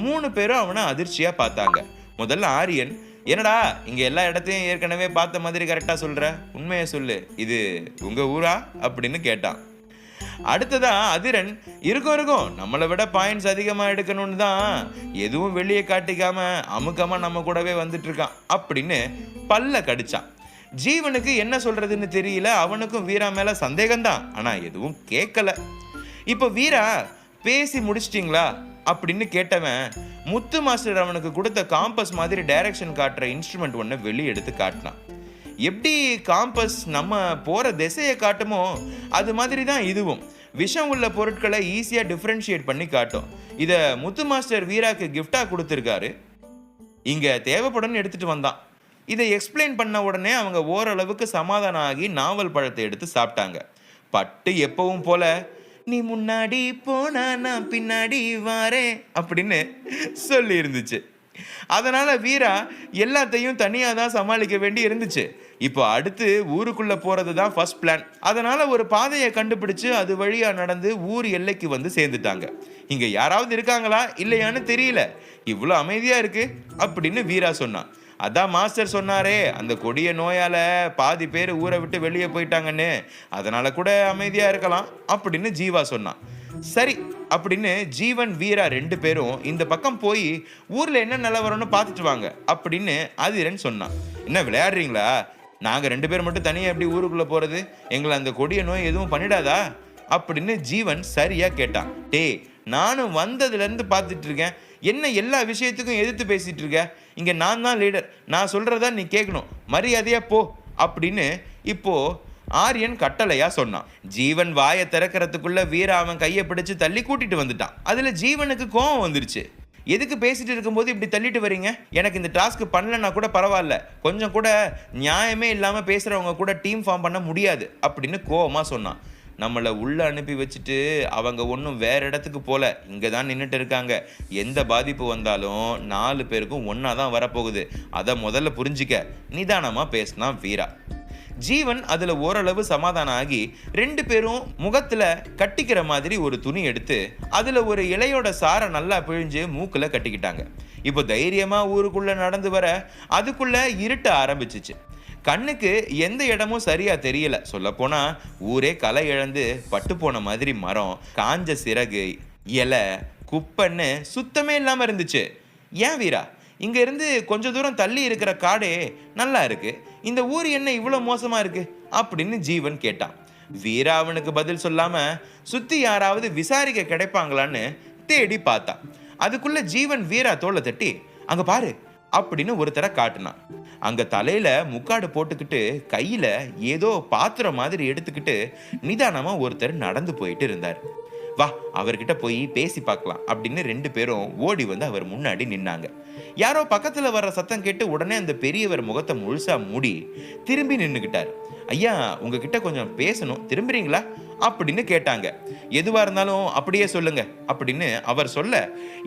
3 பேரும் அவனை அதிர்ச்சியா பார்த்தாங்க. முதல்ல ஆரியன், என்னடா இங்க எல்லா இடத்தையும் ஏற்கனவே பார்த்த மாதிரி கரெக்டா சொல்ற, உண்மையை சொல்லு, இது உங்க ஊரா அப்படின்னு கேட்டான். அடுத்ததா அதிரன், இருக்கும் நம்மளை விட பாயிண்ட்ஸ் அதிகமா எடுக்கணும்னு தான் எதுவும் வெளியே காட்டிக்காம அமுக்கமா நம்ம கூடவே வந்துட்டு இருக்கான் அப்படின்னு பல்ல கடிச்சான். ஜீவனுக்கு என்ன சொல்றதுன்னு தெரியல, அவனுக்கும் வீரா மேல சந்தேகம்தான், ஆனா எதுவும் கேட்கல. இப்ப வீரா, பேசி முடிச்சிட்டீங்களா அப்படின்னு கேட்டவன் முத்து மாஸ்டர் அவனுக்கு கொடுத்த காம்பஸ் மாதிரி டைரக்ஷன் காட்டுற இன்ஸ்ட்ருமெண்ட் ஒன்று வெளியே எடுத்து காட்டினான். எப்படி காம்பஸ் நம்ம போற திசையை காட்டுமோ அது மாதிரி தான் இதுவும் விஷம் உள்ள பொருட்களை ஈஸியா டிஃபரன்ஷியேட் பண்ணி காட்டும். இத முத்து மாஸ்டர் வீராக்கு கிஃப்டா கொடுத்துருக்காரு, இங்க தேவைப்படும் எடுத்துட்டு வந்தான். இதை எக்ஸ்பிளைன் பண்ண உடனே அவங்க ஓரளவுக்கு சமாதானம் ஆகி நாவல் பழத்தை எடுத்து சாப்பிட்டாங்க. பட்டு எப்பவும் போல, நீ முன்னாடி போனா நான் பின்னாடி வாரேன் அப்படின்னு சொல்லி இருந்துச்சு. அதனால வீரா எல்லாத்தையும் தனியா தான் சமாளிக்க வேண்டி இருந்துச்சு. இப்போ அடுத்து ஊருக்குள்ள போறது தான் ஃபர்ஸ்ட் பிளான். அதனால ஒரு பாதையை கண்டுபிடிச்சு அது வழியா நடந்து ஊர் எல்லைக்கு வந்து சேர்ந்துட்டாங்க. இங்க யாராவது இருக்காங்களா இல்லையான்னு தெரியல, இவ்வளோ அமைதியா இருக்கு அப்படின்னு வீரா சொன்னான். அதான் மாஸ்டர் சொன்னாரே, அந்த கொடிய நோயால பாதி பேர் ஊரை விட்டு வெளியே போயிட்டாங்கன்னு, அதனால கூட அமைதியா இருக்கலாம் அப்படின்னு ஜீவா சொன்னான். சரி அப்படின்னு ஜீவன் வீரா 2 பேரும் இந்த பக்கம் போய் ஊர்ல என்ன நிலவரம்னு பார்த்துட்டு வாங்க அப்படின்னு அதிரன் சொன்னான். என்ன விளையாடுறீங்களா, நாங்க 2 பேர் மட்டும் தனியா எப்படி ஊருக்குள்ள போறது, எங்களை அந்த கொடிய நோய் எதுவும் பண்ணிடாதா அப்படின்னு ஜீவன் சரியா கேட்டான். டே, நானும் வந்ததுல இருந்து பார்த்துட்டு இருக்கேன், என்ன எல்லா விஷயத்துக்கும் எதிர்த்து பேசிட்டு இருக்க, இங்க நான் தான் லீடர், நான் சொல்றதா நீ கேட்கணும், மரியாதையா போ அப்படின்னு இப்போ ஆரியன் கட்டளையா சொன்னான். ஜீவன் வாயை திறக்கிறதுக்குள்ள வீரா அவன் கையை பிடிச்சு தள்ளி கூட்டிட்டு வந்துட்டான். அதுல ஜீவனுக்கு கோபம் வந்துருச்சு. எதுக்கு பேசிட்டு இருக்கும்போது இப்படி தள்ளிட்டு வரீங்க, எனக்கு இந்த டாஸ்க் பண்ணலன்னா கூட பரவாயில்ல, கொஞ்சம் கூட நியாயமே இல்லாம பேசுறவங்க கூட டீம் ஃபார்ம் பண்ண முடியாது அப்படின்னு கோவமா சொன்னான். நம்மளை உள்ள அனுப்பி வச்சுட்டு அவங்க ஒன்றும் வேற இடத்துக்கு போல, இங்கே தான் நின்றுட்டு இருக்காங்க. எந்த பாதிப்பு வந்தாலும் 4 பேருக்கும் ஒன்றா தான் வரப்போகுது, அதை முதல்ல புரிஞ்சிக்க நிதானமாக பேசினா வீரா. ஜீவன் அதில் ஓரளவு சமாதானம் ஆகி 2 பேரும் முகத்தில் கட்டிக்கிற மாதிரி ஒரு துணி எடுத்து அதில் ஒரு இலையோட சாரை நல்லா பிழிஞ்சு மூக்கில் கட்டிக்கிட்டாங்க. இப்போ தைரியமாக ஊருக்குள்ளே நடந்து வர அதுக்குள்ள இருட்ட ஆரம்பிச்சிச்சு. கண்ணுக்கு எந்த இடமும் சரியா தெரியல, சொல்ல போனா ஊரே களை இழந்து பட்டு போன மாதிரி மரம், காஞ்ச சிறகு, இலை, குப்பைன்னு சுத்தமே இல்லாம இருந்துச்சு. ஏன் வீரா, இங்க இருந்து கொஞ்ச தூரம் தள்ளி இருக்கிற காடே நல்லா இருக்கு, இந்த ஊர் என்ன இவ்வளவு மோசமா இருக்கு அப்படின்னு ஜீவன் கேட்டான். வீரா அவனுக்கு பதில் சொல்லாம சுத்தி யாராவது விசாரிக்க கிடைப்பாங்களான்னு தேடி பார்த்தான். அதுக்குள்ள ஜீவன் வீரா தோளை தட்டி, அங்க பாரு அப்படின்னு ஒருத்தரை காட்டினான். அங்க தலையில முக்காடு போட்டுக்கிட்டு கையில ஏதோ பாத்திரம் மாதிரி எடுத்துக்கிட்டு நிதானமா ஒருத்தர் நடந்து போயிட்டு இருந்தார். வா, அவர்கிட்ட போய் பேசி பார்க்கலாம் அப்படின்னு 2 பேரும் ஓடி வந்து அவர் முன்னாடி நின்னாங்க. யாரோ பக்கத்துல வர்ற சத்தம் கேட்டு உடனே அந்த பெரியவர் முகத்தை முழுசா மூடி திரும்பி நின்னுக்கிட்டார். ஐயா உங்ககிட்ட கொஞ்சம் பேசணும், திரும்புறீங்களா அப்படின்னு கேட்டாங்க. எதுவா இருந்தாலும் அப்படியே சொல்லுங்க அப்படின்னு அவர் சொல்ல,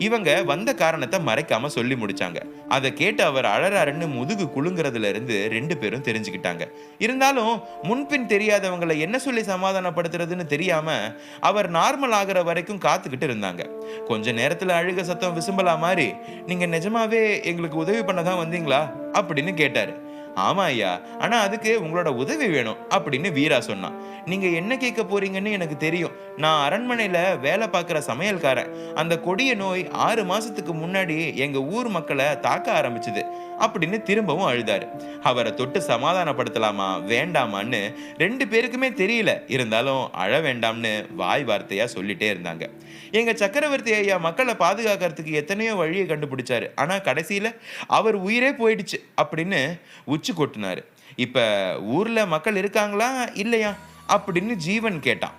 இவங்க வந்த காரணத்தை மறைக்காம சொல்லி முடிச்சாங்க. அதை கேட்டு அவர் அழறாருன்னு முதுகு குலுங்குறதுல இருந்து 2 பேரும் தெரிஞ்சுக்கிட்டாங்க. இருந்தாலும் முன்பின் தெரியாதவங்களை என்ன சொல்லி சமாதானப்படுத்துறதுன்னு தெரியாம அவர் நார்மல் ஆகிற வரைக்கும் காத்துக்கிட்டு இருந்தாங்க. கொஞ்ச நேரத்துல அழுக சத்தம் விசும்பலா மாதிரி, நீங்க நிஜமாவே எங்களுக்கு உதவி பண்ணதான் வந்தீங்களா அப்படின்னு கேட்டாரு. ஆமா ஐயா, ஆனா அதுக்கு உங்களோட உதவி வேணும் அப்படின்னு வீரா சொன்னான். நீங்க என்ன கேட்க போறீங்கன்னு எனக்கு தெரியும். நான் அரண்மனையில வேலை பார்க்கிற சமையல்காரன். அந்த கொடிய நோய் 6 மாசத்துக்கு முன்னாடி எங்க ஊர் மக்களை தாக்க ஆரம்பிச்சது அப்படின்னு திரும்பவும் அழுதாரு. அவரை தொட்டு சமாதானப்படுத்தலாமா வேண்டாமான்னு 2 பேருக்குமே தெரியல. இருந்தாலும் அழ வேண்டாம்னு வாய் வார்த்தையா சொல்லிட்டே இருந்தாங்க. எங்க சக்கரவர்த்தி ஐயா மக்களை பாதுகாக்கிறதுக்கு எத்தனையோ வழியை கண்டுபிடிச்சாரு. ஆனா கடைசியில அவர் உயிரே போயிடுச்சு அப்படின்னு உச்சி கொட்டினாரு. இப்ப ஊர்ல மக்கள் இருக்காங்களா இல்லையா அப்படின்னு ஜீவன் கேட்டான்.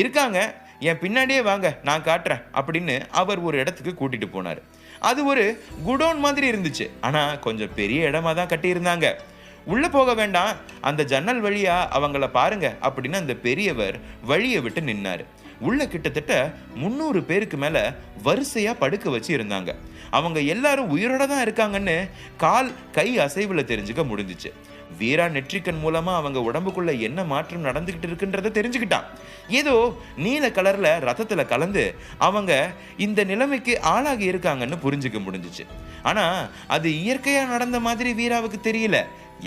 இருக்காங்க, என் பின்னாடியே வாங்க நான் காட்டுறேன் அப்படின்னு அவர் ஒரு இடத்துக்கு கூட்டிட்டு போனாரு. அது ஒரு குடோன் மாதிரி இருந்துச்சு. ஆனா கொஞ்சம் பெரிய இடமா தான் கட்டி இருந்தாங்க. உள்ள போக வேண்டாம், அந்த ஜன்னல் வழியா அவங்கள பாருங்க அப்படின்னு அந்த பெரியவர் வழியை விட்டு நின்னாரு. உள்ள கிட்டத்தட்ட 300 பேருக்கு மேல வரிசையா படுக்க வச்சு இருந்தாங்க. அவங்க எல்லாரும் உயிரோட தான் இருக்காங்கன்னு கால் கை அசைவுல தெரிஞ்சுக்க முடிஞ்சிச்சு. வீரா நெற்றிக்கண் மூலமா அவங்க உடம்புக்குள்ள என்ன மாற்றம் நடந்துகிட்டு இருக்குன்றத தெரிஞ்சுக்கிட்டான். ஏதோ நீல கலர்ல ரத்தத்துல கலந்து அவங்க இந்த நிலைமைக்கு ஆளாகி இருக்காங்கன்னு புரிஞ்சுக்க முடிஞ்சிச்சு. ஆனா அது இயற்கையா நடந்த மாதிரி வீராவுக்கு தெரியல.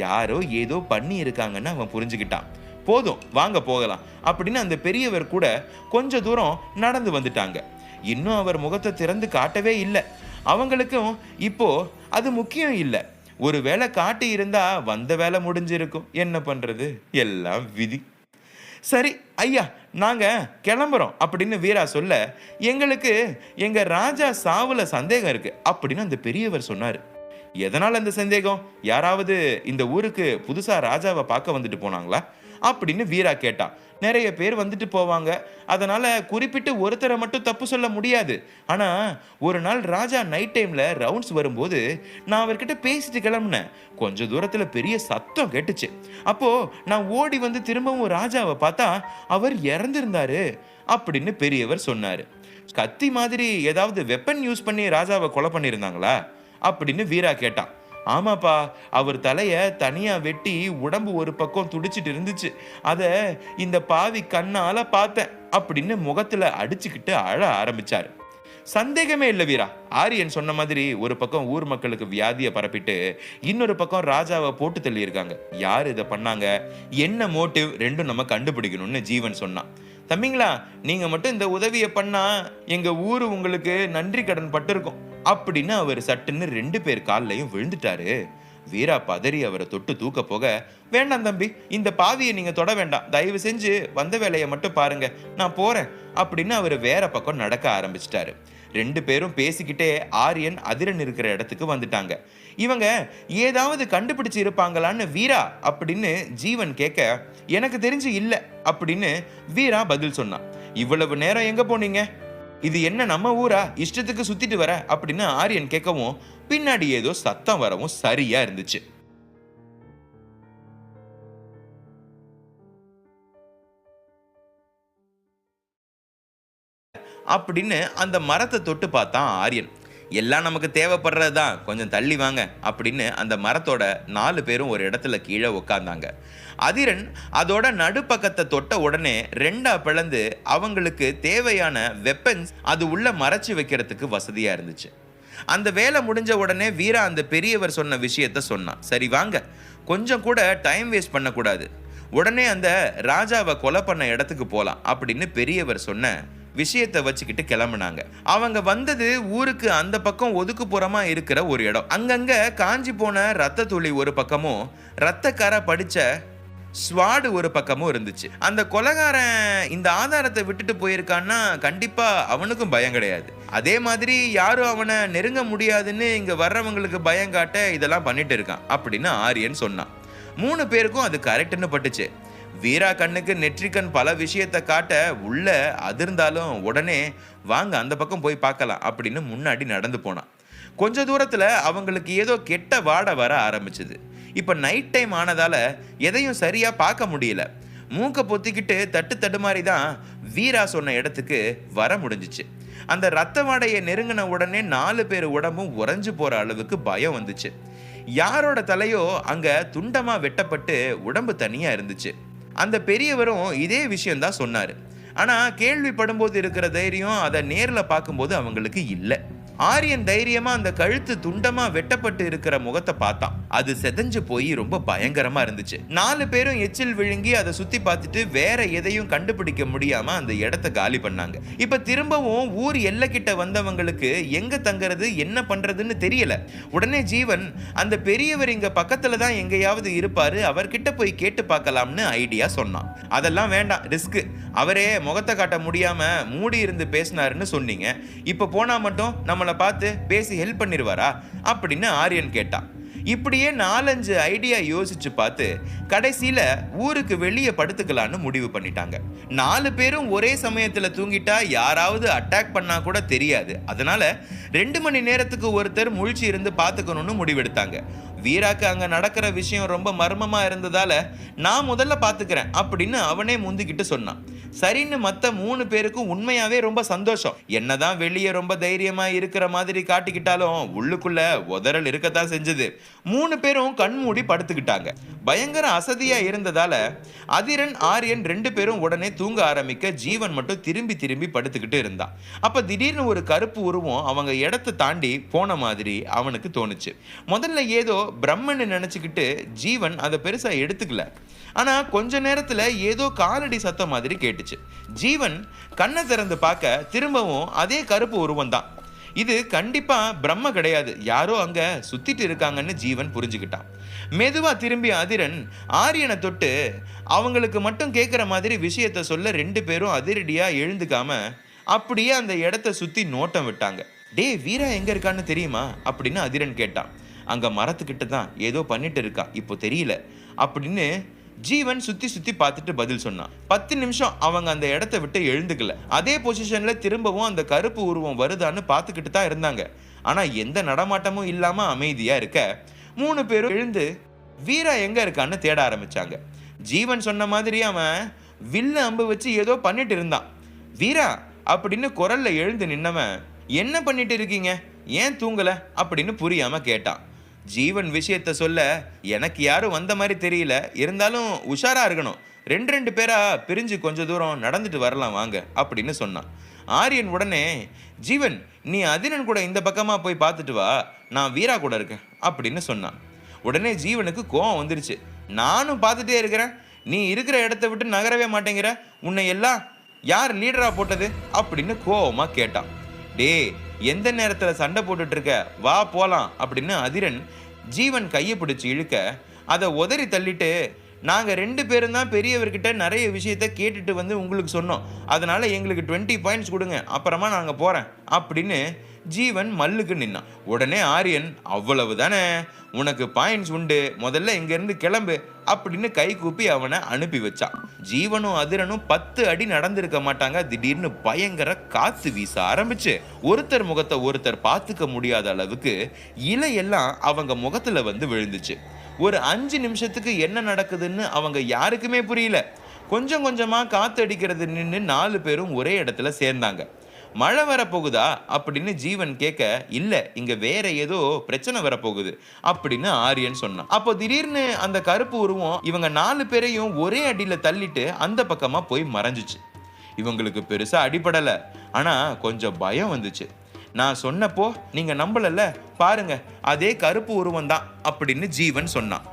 யாரோ ஏதோ பண்ணி இருக்காங்கன்னு அவன் புரிஞ்சுக்கிட்டான். போதும் வாங்க போகலாம் அப்படின்னு அந்த பெரியவர் கூட கொஞ்ச தூரம் நடந்து வந்துட்டாங்க. இன்னும் அவர் முகத்தை திறந்து காட்டவே இல்லை. அவங்களுக்கும் இப்போ அது முக்கியம் இல்லை. ஒரு வேளை காட்டி இருந்தா வந்த வேலை முடிஞ்சிருக்கும். என்ன பண்றது, எல்லாம் விதி. சரி ஐயா நாங்க கிளம்புறோம் அப்படின்னு வீரா சொல்ல, எங்களுக்கு எங்க ராஜா சாவுல சந்தேகம் இருக்கு அப்படின்னு அந்த பெரியவர் சொன்னாரு. எதனால அந்த சந்தேகம்? யாராவது இந்த ஊருக்கு புதுசா ராஜாவை பார்க்க வந்துட்டு போனாங்களா அப்படின்னு வீரா கேட்டான். நிறைய பேர் வந்துட்டு போவாங்க, அதனால குறிப்பிட்டு ஒருத்தரை மட்டும் தப்பு சொல்ல முடியாது. ஆனா ஒரு நாள் ராஜா நைட் டைம்ல ரவுண்ட்ஸ் வரும்போது நான் அவர்கிட்ட பேசிட்டு கிளம்புனேன். கொஞ்ச தூரத்துல பெரிய சத்தம் கேட்டுச்சு. அப்போ நான் ஓடி வந்து திரும்பவும் ராஜாவை பார்த்தா அவர் இறந்திருந்தாரு அப்படின்னு பெரியவர் சொன்னாரு. கத்தி மாதிரி ஏதாவது வெப்பன் யூஸ் பண்ணி ராஜாவை கொலை பண்ணியிருந்தாங்களா அப்படின்னு வீரா கேட்டான். ஆமாப்பா, அவர் தலைய தனியா வெட்டி உடம்பு ஒரு பக்கம் துடிச்சிட்டு இருந்துச்சு. அத இந்த பாவி கண்ணால பார்த்தேன் அப்படின்னு முகத்துல அடிச்சுக்கிட்டு அழ ஆரம்பிச்சாரு. சந்தேகமே இல்லை வீரா, ஆரியன் சொன்ன மாதிரி ஒரு பக்கம் ஊர் மக்களுக்கு வியாதியை பரப்பிட்டு இன்னொரு பக்கம் ராஜாவை போட்டு தள்ளி இருக்காங்க. யார் இதை பண்ணாங்க, என்ன மோட்டிவ், ரெண்டும் நம்ம கண்டுபிடிக்கணும்னு ஜீவன் சொன்னான். தம்பிங்களா, நீங்க மட்டும் இந்த உதவியை பண்ணா எங்க ஊரு உங்களுக்கு நன்றி கடன் பட்டிருக்கும் அப்படின்னு அவர் சட்டுன்னு 2 பேர் கால்லையும் விழுந்துட்டாரு. வீரா பதறி அவரை தொட்டு தூக்க போக, வேண்டாம் தம்பி, இந்த பாவியை நீங்க தொட வேண்டாம், தயவு செஞ்சு வந்த வேலையை மட்டும் பாருங்க, நான் போறேன் அப்படின்னு அவர் வேற பக்கம் நடக்க ஆரம்பிச்சிட்டாரு. 2 பேரும் பேசிக்கிட்டே ஆரியன் அதிரன் இருக்கிற இடத்துக்கு வந்துட்டாங்க. இவங்க ஏதாவது கண்டுபிடிச்சு இருப்பாங்களான்னு வீரா அப்படின்னு ஜீவன் கேட்க, எனக்கு தெரிஞ்சு இல்ல அப்படின்னு வீரா பதில் சொன்னான். இவ்வளவு நேரம் எங்க போனீங்க, இது என்ன நம்ம ஊரா, இஷ்டத்துக்கு சுத்திட்டு வர அப்படின்னு ஆரியன் கேட்கவும் பின்னாடி ஏதோ சத்தம் வரவும் சரியா இருந்துச்சு. அப்படின்னு அந்த மரத்தை தொட்டு பார்த்தான் ஆரியன். எல்லாம் நமக்கு தேவைப்படுறது தான், கொஞ்சம் தள்ளி வாங்க அப்படின்னு அந்த மரத்தோட 4 பேரும் ஒரு இடத்துல கீழே உட்கார்ந்தாங்க. அதிரன் அதோட நடுப்பக்கத்தை தொட்ட உடனே 2ஆ பிளந்து அவங்களுக்கு தேவையான வெப்பன்ஸ் அது உள்ள மறைச்சு வைக்கிறதுக்கு வசதியா இருந்துச்சு. அந்த வேலை முடிஞ்ச உடனே வீரா அந்த பெரியவர் சொன்ன விஷயத்த சொன்னான். சரி வாங்க, கொஞ்சம் கூட டைம் வேஸ்ட் பண்ணக்கூடாது, உடனே அந்த ராஜாவை கொலை பண்ண இடத்துக்கு போலாம் அப்படின்னு பெரியவர் சொன்ன விஷயத்தை வச்சுக்கிட்டு கிளம்புனாங்க. அவங்க வந்தது ஊருக்கு அந்த பக்கம் ஒதுக்குப்புறமா இருக்கிற ஒரு இடம். அங்கங்க காஞ்சி போன ரத்த துளி ஒரு பக்கமும் ரத்தக்கார படிச்ச ஸ்வாடு ஒரு பக்கமும் இருந்துச்சு. அந்த கொலைகாரன் இந்த ஆதாரத்தை விட்டுட்டு போயிருக்கான்னா கண்டிப்பா அவனுக்கும் பயம் கிடையாது. அதே மாதிரி யாரும் அவனை நெருங்க முடியாதுன்னு இங்க வர்றவங்களுக்கு பயம் காட்ட இதெல்லாம் பண்ணிட்டு இருக்கான் அப்படின்னு ஆரியன் சொன்னான். 3 பேருக்கும் அது கரெக்ட்னு பட்டுச்சு. வீரா கண்ணுக்கு நெற்றிக்கண் பல விஷயத்தை காட்ட உள்ள அதிர்ந்தாலும் உடனே வாங்க அந்த பக்கம் போய் பார்க்கலாம் அப்படின்னு முன்னாடி நடந்து போனான். கொஞ்ச தூரத்துல அவங்களுக்கு ஏதோ கெட்ட வாடை வர ஆரம்பிச்சது. இப்ப நைட் டைம் ஆனதால எதையும் சரியா பார்க்க முடியல. மூக்க பொத்திக்கிட்டு தட்டு தடுமாறி தான் வீரா சொன்ன இடத்துக்கு வர முடிஞ்சிச்சு. அந்த ரத்த வாடையை நெருங்கின உடனே 4 பேர் உடம்பும் உறைஞ்சு போற அளவுக்கு பயம் வந்துச்சு. யாரோட தலையோ அங்க துண்டமா வெட்டப்பட்டு உடம்பு தனியா இருந்துச்சு. அந்த பெரியவரும் இதே விஷயம் தான் சொன்னாரு. ஆனா கேள்விப்படும் போது இருக்கிற தைரியம் அதை நேர்ல பார்க்கும்போது அவங்களுக்கு இல்லை. ஆரியன் தைரியமா அந்த கழுத்து துண்டமா வெட்டப்பட்டு இருக்கிற முகத்தை பார்த்தான். அது செதஞ்சு போய் ரொம்ப பயங்கரமா இருந்துச்சு. 4 பேரும் எச்சில் விழுங்கி அதை சுத்தி பார்த்துட்டு வேற எதையும் கண்டுபிடிக்க முடியாம அந்த இடத்தை காலி பண்ணாங்க. இப்ப திரும்பவும் ஊர் எல்லைக்கிட்ட வந்தவங்களுக்கு எங்க தங்குறது என்ன பண்றதுன்னு தெரியல. உடனே ஜீவன் அந்த பெரியவர் இங்க பக்கத்துல தான் எங்கேயாவது இருப்பாரு, அவர்கிட்ட போய் கேட்டு பார்க்கலாம்னு ஐடியா சொன்னான். அதெல்லாம் வேண்டாம், ரிஸ்க். அவரே முகத்தை காட்ட முடியாம மூடி இருந்து பேசினாருன்னு சொன்னீங்க. இப்ப போனா மட்டும் நம்மளை பார்த்து பேசி ஹெல்ப் பண்ணிடுவாரா அப்படின்னு ஆரியன் கேட்டான். இப்படியே 4-5 ஐடியா யோசிச்சு பார்த்து கடைசியில ஊருக்கு வெளியே படுத்துக்கலான்னு முடிவு பண்ணிட்டாங்க. 4 பேரும் ஒரே சமயத்துல தூங்கிட்டா யாராவது அட்டாக் பண்ணா கூட தெரியாது. அதனால 2 மணி நேரத்துக்கு ஒருத்தர் முழிச்சு இருந்து பார்த்துக்கணும்னு முடிவெடுத்தாங்க. வீராக்கு அங்க நடக்கிற விஷயம் ரொம்ப மர்மமா இருந்ததால நான் முதல்ல பாத்துக்கிறேன் அப்படின்னு அவனே முந்திக்கிட்டு சொன்னான். சரின்னு மத்த 3 பேருக்கும் உண்மையாவே ரொம்ப சந்தோஷம். என்னதான் வெளியே ரொம்ப தைரியமா இருக்கிற மாதிரி காட்டிக்கிட்டாலும் உள்ளுக்குள்ள உதறல் இருக்கத்தான் செஞ்சது. 3 பேரும் கண்மூடி படுத்துக்கிட்டாங்க. பயங்கர அசதியா இருந்ததால அதிரன் ஆரியன் 2 பேரும் உடனே தூங்க ஆரம்பிக்க ஜீவன் மட்டும் திரும்பி திரும்பி படுத்துக்கிட்டு இருந்தான். அப்ப திடீர்னு ஒரு கருப்பு உருவம் அவங்க இடத்தை தாண்டி போன மாதிரி அவனுக்கு தோணுச்சு. முதல்ல ஏதோ பிரம்மன்னு நினைச்சுக்கிட்டு ஜீவன் அதை பெருசா எடுத்துக்கல. ஆனா கொஞ்ச நேரத்துல ஏதோ காலடி சத்தம் மாதிரி கேட்டுச்சு. ஜீவன் கண்ணை திறந்து பார்க்க திரும்பவும் அதே கருப்பு உருவம் தான். இது கண்டிப்பா பிரம்ம கிடையாது, யாரோ அங்க சுத்திட்டு இருக்காங்கன்னு ஜீவன் புரிஞ்சுக்கிட்டான். மெதுவா திரும்பி அதிரன் ஆரியனை தொட்டு அவங்களுக்கு மட்டும் கேட்கிற மாதிரி விஷயத்த சொல்ல 2 பேரும் அதிரடியா எழுந்துக்காம அப்படியே அந்த இடத்த சுத்தி நோட்டம் விட்டாங்க. டே, வீரா எங்க இருக்கான்னு தெரியுமா அப்படின்னு அதிரன் கேட்டான். அங்க மரத்துக்கிட்ட தான் ஏதோ பண்ணிட்டு இருக்கான், இப்போ தெரியல அப்படின்னு ஜீவன் சுத்தி சுத்தி பார்த்துட்டு பதில் சொன்னான். 10 நிமிஷம் அவங்க அந்த இடத்த விட்டு எழுந்துக்கல. அதே பொசிஷன்ல திரும்பவும் அந்த கருப்பு உருவம் வருதான்னு பார்த்துக்கிட்டு தான் இருந்தாங்க. ஆனா எந்த நடமாட்டமும் இல்லாம அமைதியா இருக்க 3 பேரும் எழுந்து வீரா எங்க இருக்கான்னு தேட ஆரம்பிச்சாங்க. ஜீவன் சொன்ன மாதிரி அவன் வில்ல அம்பு வச்சு ஏதோ பண்ணிட்டு இருந்தான். வீரா அப்படின்னு குரல்ல எழுந்து நின்னவன், என்ன பண்ணிட்டு இருக்கீங்க, ஏன் தூங்கல அப்படின்னு புரியாம கேட்டான். ஜீவன் விஷயத்த சொல்ல, எனக்கு யாரும் வந்த மாதிரி தெரியல, இருந்தாலும் உஷாரா இருக்கணும், 2 பேரா பிரிஞ்சு கொஞ்ச தூரம் நடந்துட்டு வரலாம் வாங்க அப்படின்னு சொன்னான். ஆரியன் உடனே, ஜீவன் நீ அதிரன் கூட இந்த பக்கமா போய் பார்த்துட்டு வா, நான் வீரா கூட இருக்கேன் அப்படின்னு சொன்னான். உடனே ஜீவனுக்கு கோவம் வந்துருச்சு. நானும் பார்த்துட்டே இருக்கிறேன், நீ இருக்கிற இடத்த விட்டு நகரவே மாட்டேங்கிற, உன்னை எல்லாம் யார் லீடரா போட்டது அப்படின்னு கோவமா கேட்டான். டே, எந்த நேரத்துல சண்டை போட்டுட்டு இருக்க, வா போலாம் அப்படின்னு அதிரன் ஜீவன் கையை பிடிச்சு இழுக்க அதை உதறி தள்ளிட்டு, நாங்க 2 பேரும் தான் பெரியவர்கிட்ட நிறைய விஷயத்த கேட்டுட்டு வந்து உங்களுக்கு சொன்னோம், அதனால எங்களுக்கு 20 பாயிண்ட்ஸ் கொடுங்க, அப்புறமா நாங்க போறேன் அப்படின்னு ஜீவன் மல்லுக்கு நின்னான். உடனே ஆரியன், அவ்வளவு தானே, உனக்கு பாயிண்ட்ஸ் உண்டு, முதல்ல இங்க இருந்து கிளம்பு அப்படின்னு கை கூப்பி அவனை அனுப்பி வச்சான். ஜீவனும் அதிரனும் 10 அடி நடந்திருக்க மாட்டாங்க. திடீர்னு பயங்கர காத்து வீச ஆரம்பிச்சு ஒருத்தர் முகத்தை ஒருத்தர் பார்த்துக்க முடியாத அளவுக்கு இலையெல்லாம் அவங்க முகத்துல வந்து விழுந்துச்சு. ஒரு 5 நிமிஷத்துக்கு என்ன நடக்குதுன்னு அவங்க யாருக்குமே புரியல. கொஞ்சம் கொஞ்சமா காத்து அடிக்கிறது நின்று 4 பேரும் ஒரே இடத்துல சேர்ந்தாங்க. மழை வரப்போகுதா அப்படின்னு ஜீவன் கேட்க, இல்ல இங்க வேற ஏதோ பிரச்சனை வரப்போகுது அப்படின்னு ஆரியன் சொன்னான். அப்போ திடீர்னு அந்த கருப்பு உருவம் இவங்க 4 பேரையும் ஒரே அடியில தள்ளிட்டு அந்த பக்கமா போய் மறைஞ்சிச்சு. இவங்களுக்கு பெருசா அடிபடல, ஆனா கொஞ்சம் பயம் வந்துச்சு. நான் சொன்னப்போ நீங்க நம்பலல்ல, பாருங்க அதே கருப்பு உருவம் தான் அப்படின்னு ஜீவன் சொன்னான்.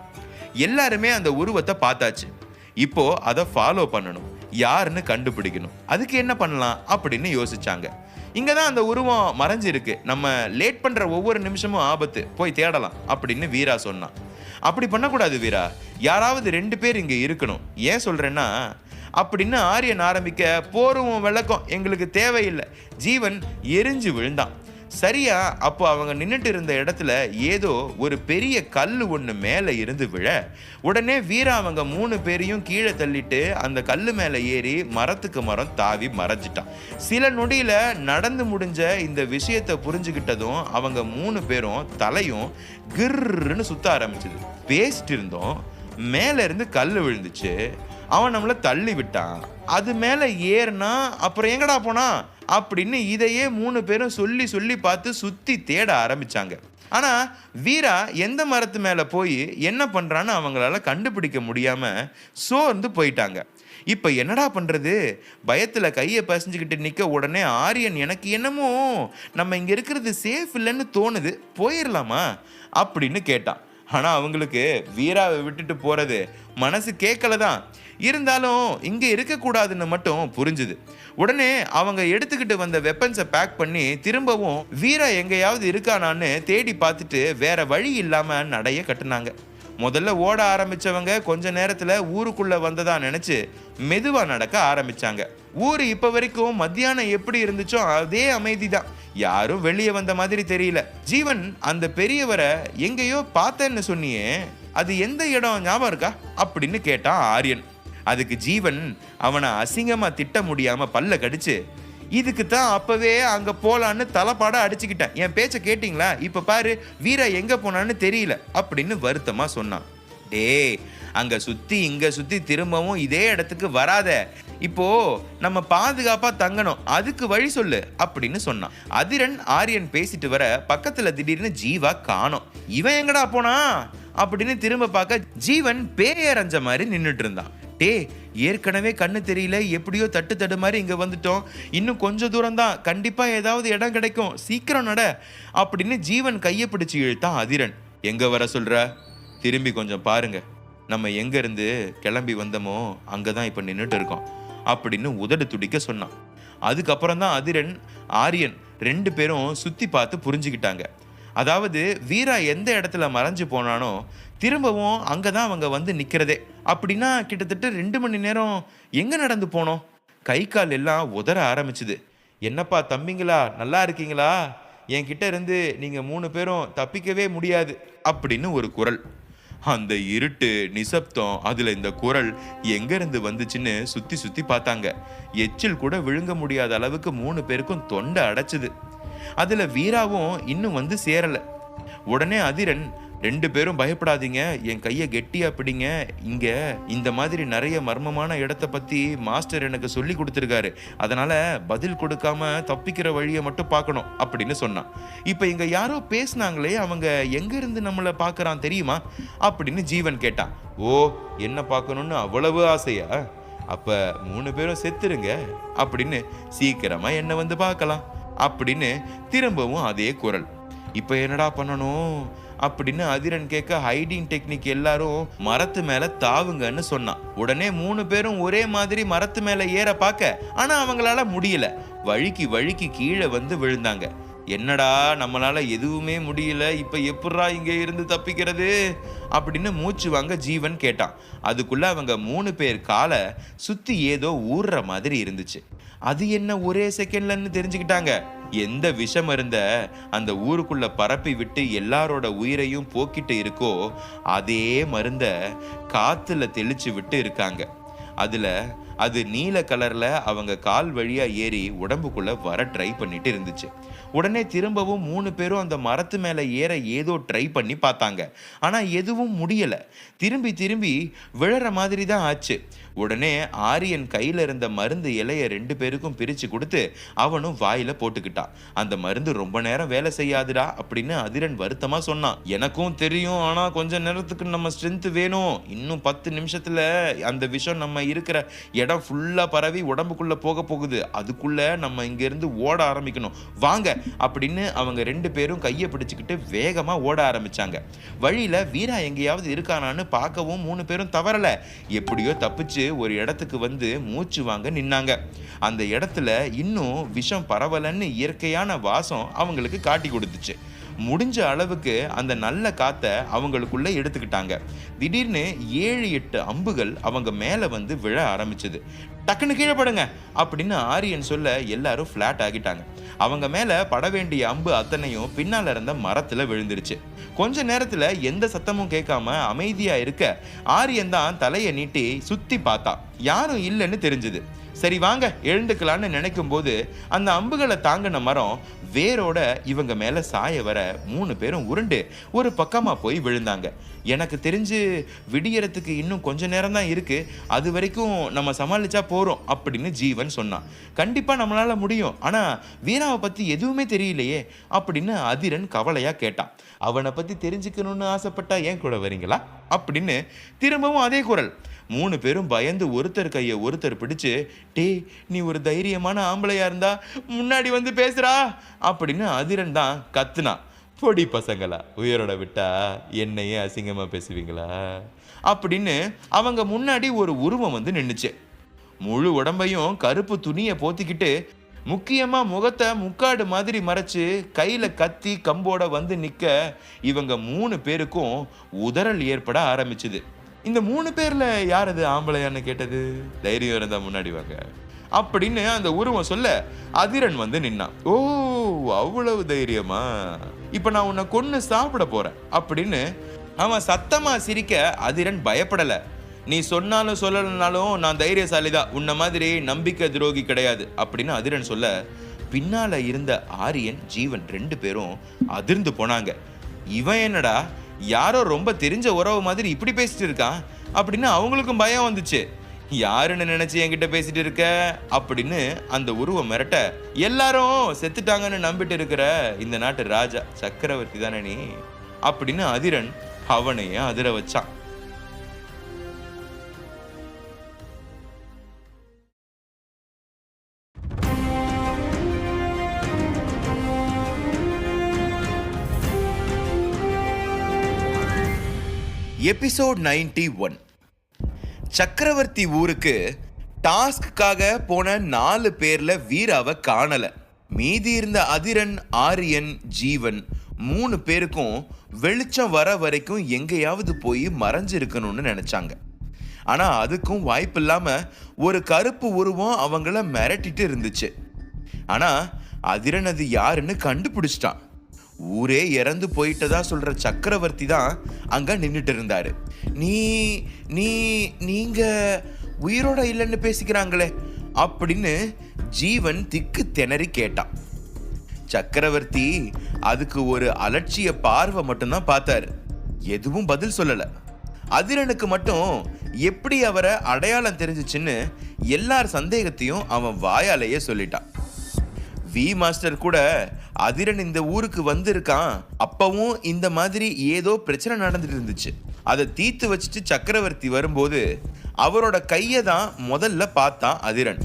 எல்லாருமே அந்த உருவத்தை பார்த்தாச்சு. இப்போ அதை ஃபாலோ பண்ணணும், யாருன்னு கண்டுபிடிக்கணும், அதுக்கு என்ன பண்ணலாம் அப்படின்னு யோசிச்சாங்க. இங்கதான் அந்த உருவம் மறைஞ்சிருக்கு, நம்ம லேட் பண்ற ஒவ்வொரு நிமிஷமும் ஆபத்து, போய் தேடலாம் அப்படின்னு வீரா சொன்னான். அப்படி பண்ணக்கூடாது வீரா, யாராவது 2 பேர் இங்க இருக்கணும். ஏன் சொல்றேன்னா அப்படின்னு ஆரியன் ஆரம்பிக்க, போரும் விளக்கம் எங்களுக்கு தேவையில்லை. ஜீவன் எரிஞ்சு விழுந்தான். சரியா அப்போ அவங்க நின்னுட்டு இருந்த இடத்துல ஏதோ ஒரு பெரிய கல்லு ஒண்ணு மேல இருந்து விழ, உடனே வீரா அவங்க 3 பேரையும் கீழே தள்ளிட்டு அந்த கல்லு மேல ஏறி மரத்துக்கு மரம் தாவி மறைஞ்சிட்டான். சில நொடியில நடந்து முடிஞ்ச இந்த விஷயத்தை புரிஞ்சுக்கிட்டதும் அவங்க 3 பேரும் தலையும் கிர்ன்னு சுத்த ஆரம்பிச்சது. பேசிட்டு இருந்தோம், மேல இருந்து கல்லு விழுந்துச்சு, அவன் நம்மள தள்ளி விட்டான், அது மேல ஏறினா அப்புறம் எங்கடா போனா அப்படின்னு இதையே 3 பேரும் சொல்லி சொல்லி பார்த்து சுத்தி தேட ஆரம்பிச்சாங்க. ஆனா வீரா எந்த மரத்து மேல போய் என்ன பண்றான்னு அவங்களால கண்டுபிடிக்க முடியாம சோர்ந்து போயிட்டாங்க. இப்ப என்னடா பண்றது? பயத்துல கையை பசஞ்சுக்கிட்டு நிக்க உடனே ஆரியன், எனக்கு என்னமோ நம்ம இங்க இருக்கிறது சேஃப் இல்லைன்னு தோணுது, போயிடலாமா அப்படின்னு கேட்டான். ஆனா அவங்களுக்கு வீராவை விட்டுட்டு போறது மனசு கேட்கலதான், இருந்தாலும் இங்க இருக்கக்கூடாதுன்னு மட்டும் புரிஞ்சுது. உடனே அவங்க எடுத்துக்கிட்டு வந்த வெப்பன்ஸை பேக் பண்ணி திரும்பவும் வீரா எங்கேயாவது இருக்கானான்னு தேடி பார்த்துட்டு வேற வழி இல்லாம நடைய கட்டுனாங்க. முதல்ல ஓட ஆரம்பிச்சவங்க கொஞ்ச நேரத்துல ஊருக்குள்ள வந்ததா நினைச்சு மெதுவா நடக்க ஆரம்பிச்சாங்க. ஊரு இப்ப வரைக்கும் மத்தியானம் எப்படி இருந்துச்சோ அதே அமைதி தான், யாரும் வெளியே வந்த மாதிரி தெரியல. ஜீவன், அந்த பெரியவரை எங்கேயோ பார்த்தேன்னு சொன்னியே, அது எந்த இடம் ஞாபகம் இருக்கா அப்படின்னு கேட்டான் ஆரியன். அதுக்கு ஜீவன் அவனை அசிங்கமா திட்ட முடியாம பல்ல கடிச்சு, இதுக்கு தான் அப்பவே அங்க போலான்னு தலைப்பாட அடிச்சுக்கிட்டேன், என் பேச்ச கேட்டீங்களா, இப்ப பாரு வீரா எங்க போனான்னு தெரியல அப்படின்னு வருத்தமா சொன்னான். டேய், அங்க சுத்தி இங்க சுத்தி திரும்பவும் இதே இடத்துக்கு வராத, இப்போ நம்ம பாதுகாப்பா தங்கணும், அதுக்கு வழி சொல்லு அப்படின்னு சொன்னான். அதிரன் ஆரியன் பேசிட்டு வர பக்கத்துல திடீர்னு ஜீவா காணோம். இவன் எங்கடா போனா அப்படின்னு திரும்ப பார்க்க ஜீவன் பேயரைஞ்ச மாதிரி நின்றுட்டு இருந்தான். டே, ஏற்கனவே கண்ணு தெரியல, எப்படியோ தட்டு மாதிரி இங்க வந்துட்டோம், இன்னும் கொஞ்சம் தூரம் தான், கண்டிப்பா ஏதாவது இடம் கிடைக்கும், சீக்கிரம் நட அப்படின்னு ஜீவன் கையை பிடிச்சு இழுத்தான் அதிரன். எங்க வர சொல்ற? திரும்பி கொஞ்சம் பாருங்க, நம்ம எங்க இருந்து கிளம்பி வந்தோமோ அங்கதான் இப்ப நின்றுட்டு இருக்கோம் அப்படின்னு உதடு துடிக்க சொன்னான். அதுக்கப்புறம் தான் அதிரன் ஆரியன் 2 பேரும் சுத்தி பார்த்து புரிஞ்சுக்கிட்டாங்க. அதாவது வீரா எந்த இடத்துல மறைஞ்சு போனானோ திரும்பவும் அங்கதான் அவங்க வந்து நிக்கிறதே. அப்படின்னா கிட்டத்தட்ட 2 மணி நேரம் எங்க நடந்து போனோம்? கை கால் எல்லாம் உதற ஆரம்பிச்சுது. என்னப்பா தம்பிங்களா, நல்லா இருக்கீங்களா? என்கிட்ட இருந்து நீங்க 3 பேரும் தப்பிக்கவே முடியாது அப்படின்னு ஒரு குரல். அந்த இருட்டு நிசப்தம், அதுல இந்த குரல் எங்க இருந்து வந்துச்சுன்னு சுத்தி சுத்தி பார்த்தாங்க. எச்சில் கூட விழுங்க முடியாத அளவுக்கு 3 பேருக்கும் தொண்டை அடைச்சுது. அதுல வீராவும் இன்னும் வந்து சேரல. உடனே அதிரன், 2 பேரும் பயப்படாதீங்க, என் கையை கெட்டியா பிடிங்க, இங்க இந்த மாதிரி நிறைய மர்மமான இடத்த பத்தி மாஸ்டர் எனக்கு சொல்லி கொடுத்துருக்காரு, அதனால பதில் கொடுக்காம தப்பிக்கிற வழியை மட்டும் பார்க்கணும் அப்படின்னு சொன்னான். இப்ப இங்க யாரோ பேசினாங்களே, அவங்க எங்க இருந்து நம்மள பாக்குறான் தெரியுமா அப்படின்னு ஜீவன் கேட்டான். ஓ, என்ன பார்க்கணும்னு அவ்வளவு ஆசையா? அப்ப 3 பேரும் செத்துருங்க அப்படின்னு, சீக்கிரமா என்ன வந்து பார்க்கலாம் அப்படின்னு திரும்பவும் அதே குரல். இப்ப என்னடா பண்ணணும் அப்படின்னு அதிரன் கேட்க, ஹைடிங் டெக்னிக் எல்லாரும் மரத்து மேல தாவுங்கன்னு சொன்னான். உடனே 3 பேரும் ஒரே மாதிரி மரத்து மேல ஏற பார்க்க, ஆனா அவங்களால முடியல, வழுக்கி கீழே வந்து விழுந்தாங்க. என்னடா நம்மளால எதுவுமே முடியல, இப்ப எப்படா இங்க இருந்து தப்பிக்கிறது அப்படின்னு மூச்சு வாங்க ஜீவன் கேட்டான். அதுக்குள்ள அவங்க 3 பேர் காலை சுத்தி ஏதோ ஊறுற மாதிரி இருந்துச்சு. அது என்ன ஒரே செகண்ட்லன்னு தெரிஞ்சுக்கிட்டாங்க. எந்த விஷம் இருந்த அந்த ஊருக்குள்ள பரப்பி விட்டு எல்லாரோட உயிரையும் போக்கிட்டு இருக்கோ அதே மருந்த காத்துல தெளிச்சு விட்டு இருக்காங்க. அது நீல கலர்ல அவங்க கால் வழியா ஏறி உடம்புக்குள்ள வர ட்ரை பண்ணிட்டு இருந்துச்சு. உடனே திரும்பவும் 3 பேரும் அந்த மரத்து மேல ஏற ஏதோ ட்ரை பண்ணி பார்த்தாங்க. ஆனா எதுவும் முடியல, திரும்பி விழற மாதிரி தான் ஆச்சு. உடனே ஆரியன் கையில இருந்த மருந்து இலைய 2 பேருக்கும் பிரிச்சு கொடுத்து அவனும் வாயில போட்டுக்கிட்டான். அந்த மருந்து ரொம்ப நேரம் வேலை செய்யாதுடா அப்படின்னு அதிரன் வருத்தமா சொன்னான். எனக்கும் தெரியும், ஆனா கொஞ்ச நேரத்துக்கு நம்ம ஸ்ட்ரென்த் வேணும், இன்னும் 10 நிமிஷத்துல அந்த விஷம் நம்ம இருக்கிற இடம் ஃபுல்லா பரவி உடம்புக்குள்ள போக போகுது, அதுக்குள்ள நம்ம இங்க இருந்து ஓட ஆரம்பிக்கணும், வாங்க அப்படின்னு அவங்க 2 பேரும் கையை பிடிச்சுக்கிட்டு வேகமா ஓட ஆரம்பிச்சாங்க. வழியில வீரா எங்கேயாவது இருக்கானான்னு பார்க்கவும் 3 பேரும் தவறல, எப்படியோ தப்பிச்சு ஒரு இடத்துக்கு வந்து மூச்சு வாங்க நின்னாங்க. அந்த இடத்துல இன்னும் விஷம் பரவலன்னு இயற்கையான வாசம் அவங்களுக்கு காட்டி கொடுத்துச்சு. முடிஞ்ச அளவுக்கு அந்த நல்ல காத்தை அவங்களுக்குள்ள எடுத்துக்கிட்டாங்க. திடீர்னு 7-8 அம்புகள் அவங்க மேல வந்து விழ ஆரம்பிச்சது. டக்குன்னு கீழே படுங்க அப்படின்னு ஆரியன் சொல்ல எல்லாரும் ஃபிளாட் ஆகிட்டாங்க. அவங்க மேல பட வேண்டிய அம்பு அத்தனையும் பின்னால இருந்த மரத்துல விழுந்துருச்சு. கொஞ்ச நேரத்துல எந்த சத்தமும் கேட்காம அமைதியா இருக்க ஆரியன் தான் தலையை நீட்டி சுத்தி பார்த்தா. யாரும் இல்லைன்னு தெரிஞ்சது. சரி வாங்க எழுந்துக்கலான்னு நினைக்கும் போது அந்த அம்புகளை தாங்கின மரம் வேரோட இவங்க மேல சாய வர 3 பேரும் உருண்டு ஒரு பக்கமா போய் விழுந்தாங்க. எனக்கு தெரிஞ்சு விடியறதுக்கு இன்னும் கொஞ்ச நேரம் தான் இருக்கு, அது வரைக்கும் நம்ம சமாளிச்சா போறோம் அப்படின்னு ஜீவன் சொன்னான். கண்டிப்பா நம்மளால முடியும், ஆனா வீராவை பத்தி எதுவுமே தெரியலையே அப்படின்னு அதிரன் கவலையா கேட்டான். அவனை பத்தி தெரிஞ்சுக்கணும்னு ஆசைப்பட்டா ஏன் கூட வரீங்களா அப்படின்னு திரும்பவும் அதே குரல். 3 பேரும் பயந்து ஒருத்தர் கையை ஒருத்தர் பிடிச்சு, டே நீ ஒரு தைரியமான ஆம்பளையா இருந்தா முன்னாடி வந்து பேசுறா அப்படின்னு அதிரன் தான் கத்துனா. பொடி பசங்களா, உயிரோட விட்டா என்னையே அசிங்கமா பேசுவீங்களா அப்படின்னு அவங்க முன்னாடி ஒரு உருவம் வந்து நின்னுச்சு. முழு உடம்பையும் கருப்பு துணியை போத்திக்கிட்டு, முக்கியமா முகத்தை முக்காடு மாதிரி மறைச்சு கையில கத்தி கம்போட வந்து நிக்க இவங்க 3 பேருக்கும் உதறல் ஏற்பட ஆரம்பிச்சுது. இந்த 3 பேர்ல யார் அது ஆம்பளையான்னு கேட்டது? தைரியம் இருந்தா முன்னாடி வாங்க அப்படின்னு அந்த உருவம் சொல்ல அதிரன் வந்து நின்னான். ஓ அவ்வளவு தைரியமா, இப்ப நான் உன்னை கொன்னு சாப்பிட போறேன் அப்படின்னு அவன் சத்தமா சிரிக்க அதிரன் பயப்படல. நீ சொன்னாலும் சொல்லலனாலும் நான் தைரியசாலி தான், உன்ன மாதிரி நம்பிக்கை துரோகி கிடையாது அப்படின்னு அதிரன் சொல்ல பின்னால இருந்த ஆரியன் ஜீவன் 2 பேரும் அதிர்ந்து போனாங்க. இவன் என்னடா யாரோ ரொம்ப தெரிஞ்ச உறவு மாதிரி இப்படி பேசிட்டு இருக்கான் அப்படின்னு அவங்களுக்கும் பயம் வந்துச்சு. யாருன்னு நினைச்சு என்கிட்ட பேசிட்டு இருக்க அப்படின்னு அந்த உருவம் மிரட்ட, எல்லாரும் செத்துட்டாங்கன்னு நம்பிட்டு இருக்கிற இந்த நாட்டு ராஜா சக்கரவர்த்தி தானே நீ அப்படின்னு அதிரன் அவனையே அதிர வச்சான். எபிசோட் 91. சக்கரவர்த்தி ஊருக்கு டாஸ்க்காக போன 4 பேர்ல வீராவை காணல. மீதி இருந்த அதிரன், ஆரியன், ஜீவன் 3 பேருக்கும் வெளிச்சம் வர வரைக்கும் எங்கேயாவது போய் மறைஞ்சிருக்கணும்னு நினைச்சாங்க. ஆனா அதுக்கும் வாய்ப்பு இல்லாம ஒரு கருப்பு உருவம் அவங்கள மிரட்டிட்டு இருந்துச்சு. ஆனா அதிரன் அது யாருன்னு கண்டுபிடிச்சிட்டான். ஊரே இறந்து போயிட்டதா சொல்ற சக்கரவர்த்தி தான் அங்க நின்றுட்டு இருந்தாரு. நீங்க உயிரோட இல்லைன்னு பேசிக்கிறாங்களே அப்படின்னு ஜீவன் திக்கு திணறி கேட்டான். சக்கரவர்த்தி அதுக்கு ஒரு அலட்சிய பார்வை மட்டும்தான் பார்த்தாரு, எதுவும் பதில் சொல்லல. அதிரனுக்கு மட்டும் எப்படி அவரை அடையாளம் தெரிஞ்சிச்சுன்னு எல்லார் சந்தேகத்தையும் அவன் வாயாலேயே சொல்லிட்டான். வி மாஸ்டர் கூட அதிரன் இந்த ஊருக்கு வந்திருக்கான், அப்பவும் இந்த மாதிரி ஏதோ பிரச்சனை நடந்துட்டு இருந்துச்சு, அதை தீர்த்து வச்சுட்டு சக்கரவர்த்தி வரும்போது அவரோட கையை தான் முதல்ல பார்த்தான் அதிரன்.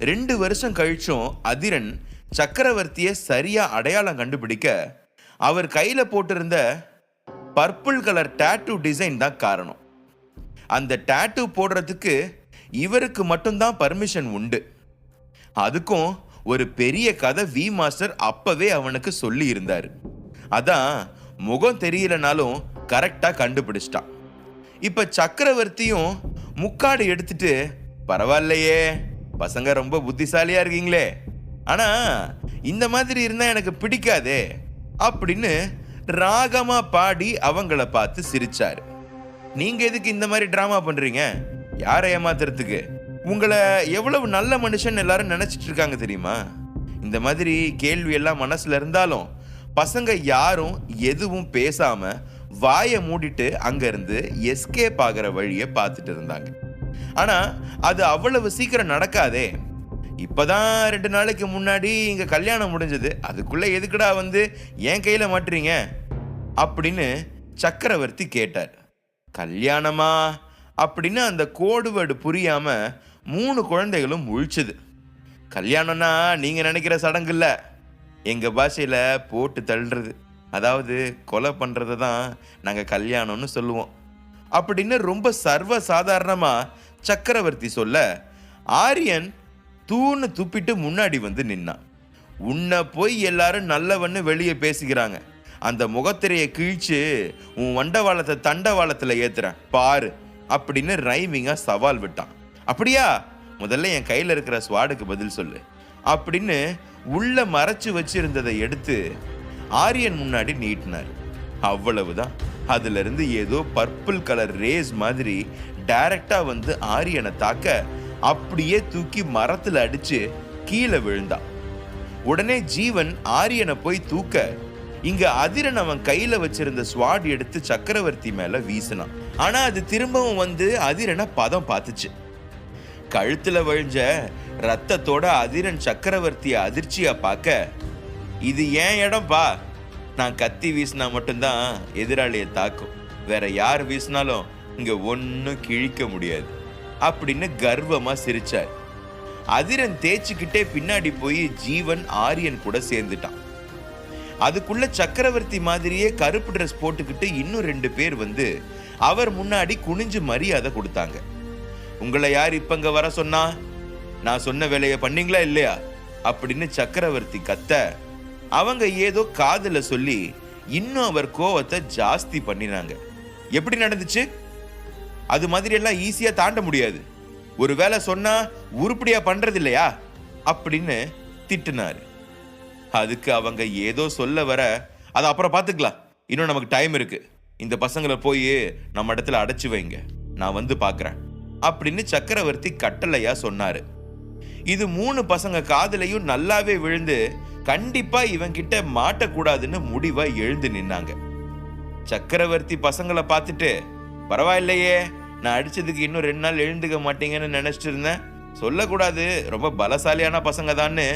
2 வருஷம் கழிச்சும் அதிரன் சக்கரவர்த்தியை சரியா அடையாளம் கண்டுபிடிக்க அவர் கையில போட்டிருந்த பர்பிள் கலர் டாட்டூ டிசைன் தான் காரணம். அந்த டாட்டூ போடுறதுக்கு இவருக்கு மட்டும்தான் பர்மிஷன் உண்டு. அதுக்கும் ஒரு பெரிய கதை வி மாஸ்டர் அப்பவே அவனுக்கு சொல்லி இருந்தாரு. அதான் முகம் தெரியலனாலும் கரெக்டா கண்டுபிடிச்சிட்டான். இப்ப சக்கரவர்த்தியும் முக்காடு எடுத்துட்டு, பரவாயில்லையே பசங்க ரொம்ப புத்திசாலியா இருக்கீங்களே, ஆனா இந்த மாதிரி இருந்தா எனக்கு பிடிக்காதே அப்படின்னு ராகமா பாடி அவங்கள பார்த்து சிரிச்சாரு. நீங்க எதுக்கு இந்த மாதிரி டிராமா பண்றீங்க? யாரை ஏமாத்துறதுக்கு? உங்களை எவ்வளவு நல்ல மனுஷன் எல்லாரும் நினைச்சிட்டு இருக்காங்க தெரியுமா? இந்த மாதிரி கேள்வி எல்லாம் மனசுல இருந்தாலும் பசங்க யாரும் எதுவும் பேசாம வாயை மூடிட்டு அங்க இருந்து எஸ்கேப் ஆகிற வழியை பார்த்துட்டு இருந்தாங்க. ஆனா அது அவ்வளவு சீக்கிரம் நடக்காதே. இப்பதான் 2 நாளைக்கு முன்னாடி இங்க கல்யாணம் முடிஞ்சது, அதுக்குள்ள எதுக்குடா வந்து என் கையில மாட்டுறீங்க அப்படின்னு சக்கரவர்த்தி கேட்டார். கல்யாணமா அப்படின்னு அந்த கோடுவேர்டு புரியாம 3 குழந்தைகளும் முழிச்சுது. கல்யாணம்னா நீங்க நினைக்கிற சடங்கு இல்ல, எங்க பாஷையில போட்டு தள்ளுறது, அதாவது கொலை பண்றதை தான் நாங்க கல்யாணம்னு சொல்லுவோம் அப்படின்னு ரொம்ப சர்வ சாதாரணமா சக்கரவர்த்தி சொல்ல, ஆரியன் தூணு துப்பிட்டு முன்னாடி வந்து நின்னான். உன்னை போய் எல்லாரும் நல்லவன்னு வெளியே பேசிக்கிறாங்க, அந்த முகத்திரையை கிழிச்சு உன் வண்டவாளத்தை தண்டவாளத்துல ஏத்துறேன் பாரு அப்படின்னு ரைமிங்கா சவால் விட்டான். அப்படியா, முதல்ல என் கையில இருக்கிற ஸ்வாடுக்கு பதில் சொல்லு அப்படின்னு உள்ள மறைச்சு வச்சிருந்ததை எடுத்து ஆரியன் முன்னாடி நீட்டினார். அவ்வளவுதான். அதுல இருந்து ஏதோ பர்பிள் கலர் ரேஸ் மாதிரி டைரக்டா வந்து ஆரியனை தாக்க அப்படியே தூக்கி மரத்துல அடிச்சு கீழே விழுந்தான். உடனே ஜீவன் ஆரியனை போய் தூக்க இங்க அதிரன் அவன் கையில வச்சிருந்த ஸ்வாட் எடுத்து சக்கரவர்த்தி மேல வீசினான். ஆனா அது திரும்பவும் வந்து அதிரனை பதம் பார்த்துச்சு. கழுத்துல வழிஞ்ச ரத்தத்தோட அதிரன் சக்கரவர்த்திய அதிர்ச்சியா பார்க்க, இது ஏன் இடம்பா, நான் கத்தி வீசினா மட்டும்தான் எதிராளியை தாக்கும், வேற யார் வீசினாலும் இங்க ஒன்னும் கிழிக்க முடியாது அப்படின்னு கர்வமா சிரிச்சார். அதிரன் தேய்ச்சிக்கிட்டே பின்னாடி போய் ஜீவன் ஆரியன் கூட சேர்ந்துட்டான். அதுக்குள்ள சக்கரவர்த்தி மாதிரியே கருப்பு ட்ரெஸ் போட்டுக்கிட்டு இன்னும் 2 பேர் வந்து அவர் முன்னாடி குனிஞ்சு மரியாதை கொடுத்தாங்க. உங்களை யார் இப்ப வர சொன்னா, நான் சொன்ன வேலையை பண்ணீங்களா இல்லையா அப்படின்னு சக்கரவர்த்தி கத்த, அவங்க ஏதோ காதுல சொல்லி இன்னும் அவர் கோவத்தை ஜாஸ்தி பண்ணினாங்க. எப்படி நடந்துச்சு, அது மாதிரி எல்லாம் ஈஸியா தாண்ட முடியாது, ஒரு வேலை சொன்னா உருப்படியா பண்றது இல்லையா அப்படின்னு திட்டினாரு. அதுக்கு அவங்க ஏதோ சொல்ல வர, அது அப்புறம் பார்த்துக்கலாம், இன்னும் நமக்கு டைம் இருக்கு, இந்த பசங்களை போய் நம்ம இடத்துல அடைச்சு வைங்க, நான் வந்து பார்க்குறேன் அப்படின்னு சக்கரவர்த்தி கட்டளையா சொன்னாரு. இது 3 பசங்க காதலையும் நல்லாவே விழுந்து கண்டிப்பா இவன் கிட்ட மாட்டக்கூடாதுன்னு முடிவா எழுந்து நின்னாங்க. சக்கரவர்த்தி பசங்களை பார்த்துட்டு, பரவாயில்லையே, நான் அடிச்சதுக்கு இன்னும் 2 நாள் எழுந்துக்க மாட்டீங்கன்னு நினைச்சிட்டு இருந்தேன், சொல்லக்கூடாது, ரொம்ப பலசாலியான பசங்க தான்னு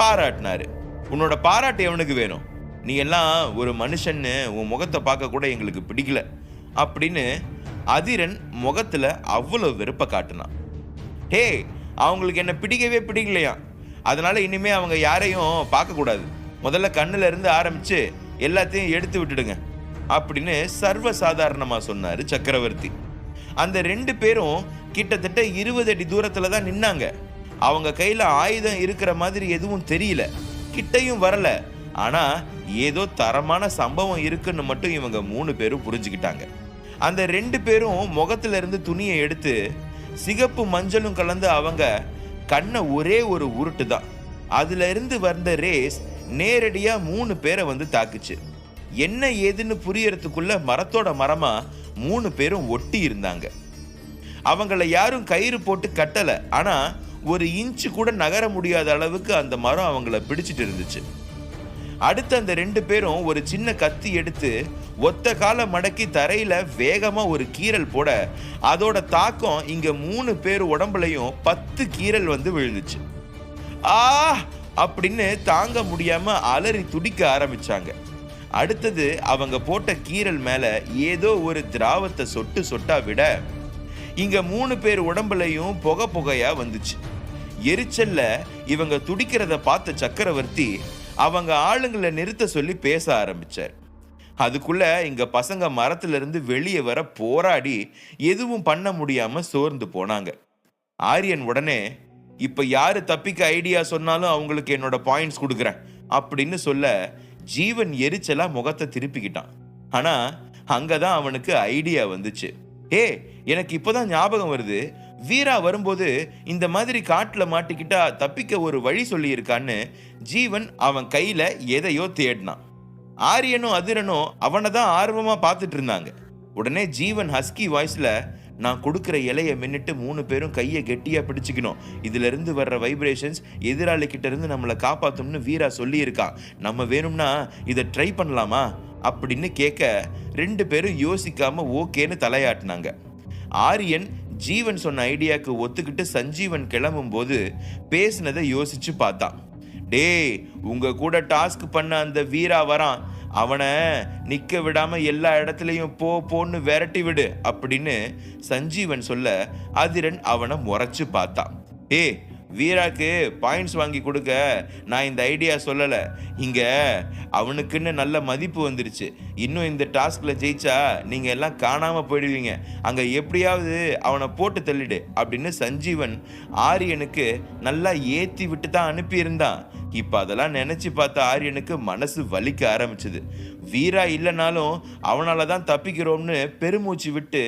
பாராட்டினாரு. உன்னோட பாராட்டு எவனுக்கு வேணும், நீ எல்லாம் ஒரு மனுஷன்னு உன் முகத்தை பார்க்க கூட எங்களுக்கு பிடிக்கல அப்படின்னு அதிரன் முகத்துல அவ்வளவு வெறுப்ப காட்டினான். ஹே, அவங்களுக்கு என்ன பிடிக்கவே பிடிக்கலையா, அதனால இனிமே அவங்க யாரையும் பார்க்க கூடாது, முதல்ல கண்ணுல இருந்து ஆரம்பிச்சு எல்லாத்தையும் எடுத்து விட்டுடுங்க அப்படின்னு சர்வ சாதாரணமா சொன்னாரு சக்கரவர்த்தி. அந்த 2 பேரும் கிட்டத்தட்ட 20 அடி தூரத்துல தான் நின்னாங்க. அவங்க கையில ஆயுதம் இருக்கிற மாதிரி எதுவும் தெரியல, கிட்டையும் வரல. ஆனா ஏதோ தரமான சம்பவம் இருக்குன்னு மட்டும் இவங்க 3 பேரும் புரிஞ்சுக்கிட்டாங்க. அந்த 2 பேரும் முகத்துல இருந்து துணியை எடுத்து சிகப்பு மஞ்சளும் கலந்து அவங்க கண்ணை ஒரே ஒரு உருட்டு தான், அதுல இருந்து வந்த ரேஸ் நேரடியா 3 பேரை வந்து தாக்குச்சு. என்ன ஏதுன்னு புரியறதுக்குள்ள மரத்தோட மரமா 3 பேரும் ஒட்டி இருந்தாங்க. அவங்கள யாரும் கயிறு போட்டு கட்டல, ஆனா 1 இன்ச்சு கூட நகர முடியாத அளவுக்கு அந்த மரம் அவங்கள பிடிச்சிட்டு இருந்துச்சு. அடுத்து அந்த 2 பேரும் ஒரு சின்ன கத்தி எடுத்து ஒத்த கால மடக்கி தரையில வேகமா ஒரு கீறல் போட, அதோட தாக்கம் இங்க 3 பேர் உடம்புலையும் 10 கீறல் வந்து விழுந்துச்சு. ஆ அப்படின்னு தாங்க முடியாம அலறி துடிக்க ஆரம்பிச்சாங்க. அடுத்தது அவங்க போட்ட கீறல் மேல ஏதோ ஒரு திராவத்தை சொட்டு சொட்டா விட இங்க 3 பேர் உடம்புலையும் புகை புகையா வந்துச்சு. எரிச்சல்ல இவங்க துடிக்கிறத பார்த்த சக்கரவர்த்தி அவங்க ஆளுங்களை நிறுத்த சொல்லி பேச ஆரம்பிச்சார். அதுக்குள்ள இங்க பசங்க மரத்துல இருந்து வெளியே வர போராடி எதுவும் பண்ண முடியாம சோர்ந்து போனாங்க. ஆரியன் உடனே, இப்ப யாரு தப்பிக்க ஐடியா சொன்னாலும் அவங்களுக்கு என்னோட பாயிண்ட்ஸ் கொடுக்குறேன் அப்படின்னு சொல்ல ஜீவன் எரிச்சலா முகத்தை திருப்பிக்கிட்டான். ஆனா அங்கதான் அவனுக்கு ஐடியா வந்துச்சு. எனக்கு இப்பதான் ஞாபகம் வருது, வீரா வரும்போது இந்த மாதிரி காட்டுல மாட்டிக்கிட்டா தப்பிக்க ஒரு வழி சொல்லி இருக்கான்னு ஜீவன் அவன் கையில எதையோ தேடினான். ஆரியனும் அதிரனும் அவனை தான் ஆர்வமா பார்த்துட்டு இருந்தாங்க. உடனே ஜீவன் ஹஸ்கி வாய்ஸ்ல, நான் கொடுக்குற இலையை மின்னிட்டு 3 பேரும் கையை கெட்டியா பிடிச்சுக்கணும், இதுல இருந்து வர்ற வைப்ரேஷன்ஸ் எதிராளி கிட்ட இருந்து நம்மளை காப்பாத்தும்னு வீரா சொல்லி இருக்கான், நம்ம வேணும்னா இதை ட்ரை பண்ணலாமா அப்படின்னு கேட்க 2 பேரும் யோசிக்காம ஓகேன்னு தலையாட்டினாங்க. ஆரியன் ஜீவன் சொன்ன ஐடியாக்கு ஒத்துக்கிட்டு சஞ்சீவன் கிளம்பும் போது பேசினதை யோசிச்சு பார்த்தான். டேய், உங்க கூட டாஸ்க் பண்ண அந்த வீரா வரான், அவனை நிக்க விடாம எல்லா இடத்துலையும் போன்னு விரட்டி விடு அப்படின்னு சஞ்சீவன் சொல்ல அதிரன் அவனை முறைச்சு பார்த்தான். வீராக்கு பாயிண்ட்ஸ் வாங்கி கொடுக்க நான் இந்த ஐடியா சொல்லலை, இங்க அவனுக்குன்னு நல்ல மதிப்பு வந்துருச்சு, இன்னும் இந்த டாஸ்க்ல ஜெயிச்சா நீங்க எல்லாம் காணாம போயிடுவீங்க, அங்க எப்படியாவது அவனை போட்டு தள்ளிடு அப்படின்னு சஞ்சீவன் ஆரியனுக்கு நல்லா ஏத்தி விட்டு தான் அனுப்பியிருந்தான். இப்ப அதெல்லாம் நினைச்சு பார்த்த ஆரியனுக்கு மனசு வலிக்க ஆரம்பிச்சது. வீரா இல்லைனாலும் அவனால தான் தப்பிக்கிறோம்னு பெருமூச்சு விட்டு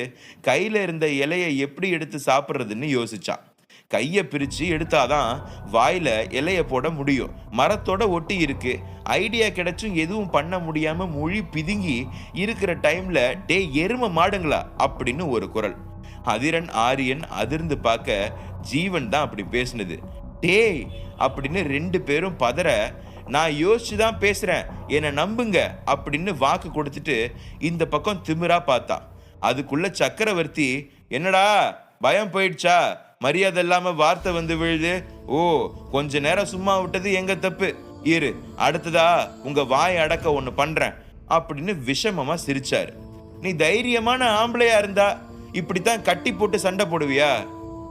கையில இருந்த இலையை எப்படி எடுத்து சாப்பிட்றதுன்னு யோசிச்சான். கையை பிரிச்சு எடுத்தாதான் வாயில இலைய போட முடியும். மரத்தோட ஒட்டி இருக்கு. ஐடியா கிடைச்சும் எதுவும் பண்ண முடியாம மொழி பிதுங்கி இருக்கிற டைம்ல டே எரும மாடுங்களா அப்படின்னு ஒரு குரல். அதிரன் ஆரியன் அதிர்ந்து பார்க்க ஜீவன் தான் அப்படி பேசுனது. டே அப்படின்னு 2 பேரும் பதற, நான் யோசிச்சு தான் பேசுறேன், என்னை நம்புங்க அப்படின்னு வாக்கு கொடுத்துட்டு இந்த பக்கம் திமிரா பார்த்தா. அதுக்குள்ள சக்கரவர்த்தி, என்னடா பயம் போயிடுச்சா, மரியாதை இல்லாம வார்த்தை வந்து விழுது, ஓ கொஞ்ச நேரம் சும்மா விட்டது எங்க தப்பு, இரு அடுத்ததா உங்க வாய் அடக்க ஒண்ணு பண்றேன் அப்படின்னு விஷமமா சிரிச்சாரு. நீ தைரியமான ஆம்பளையா இருந்தா இப்படித்தான் கட்டி போட்டு சண்டை போடுவியா?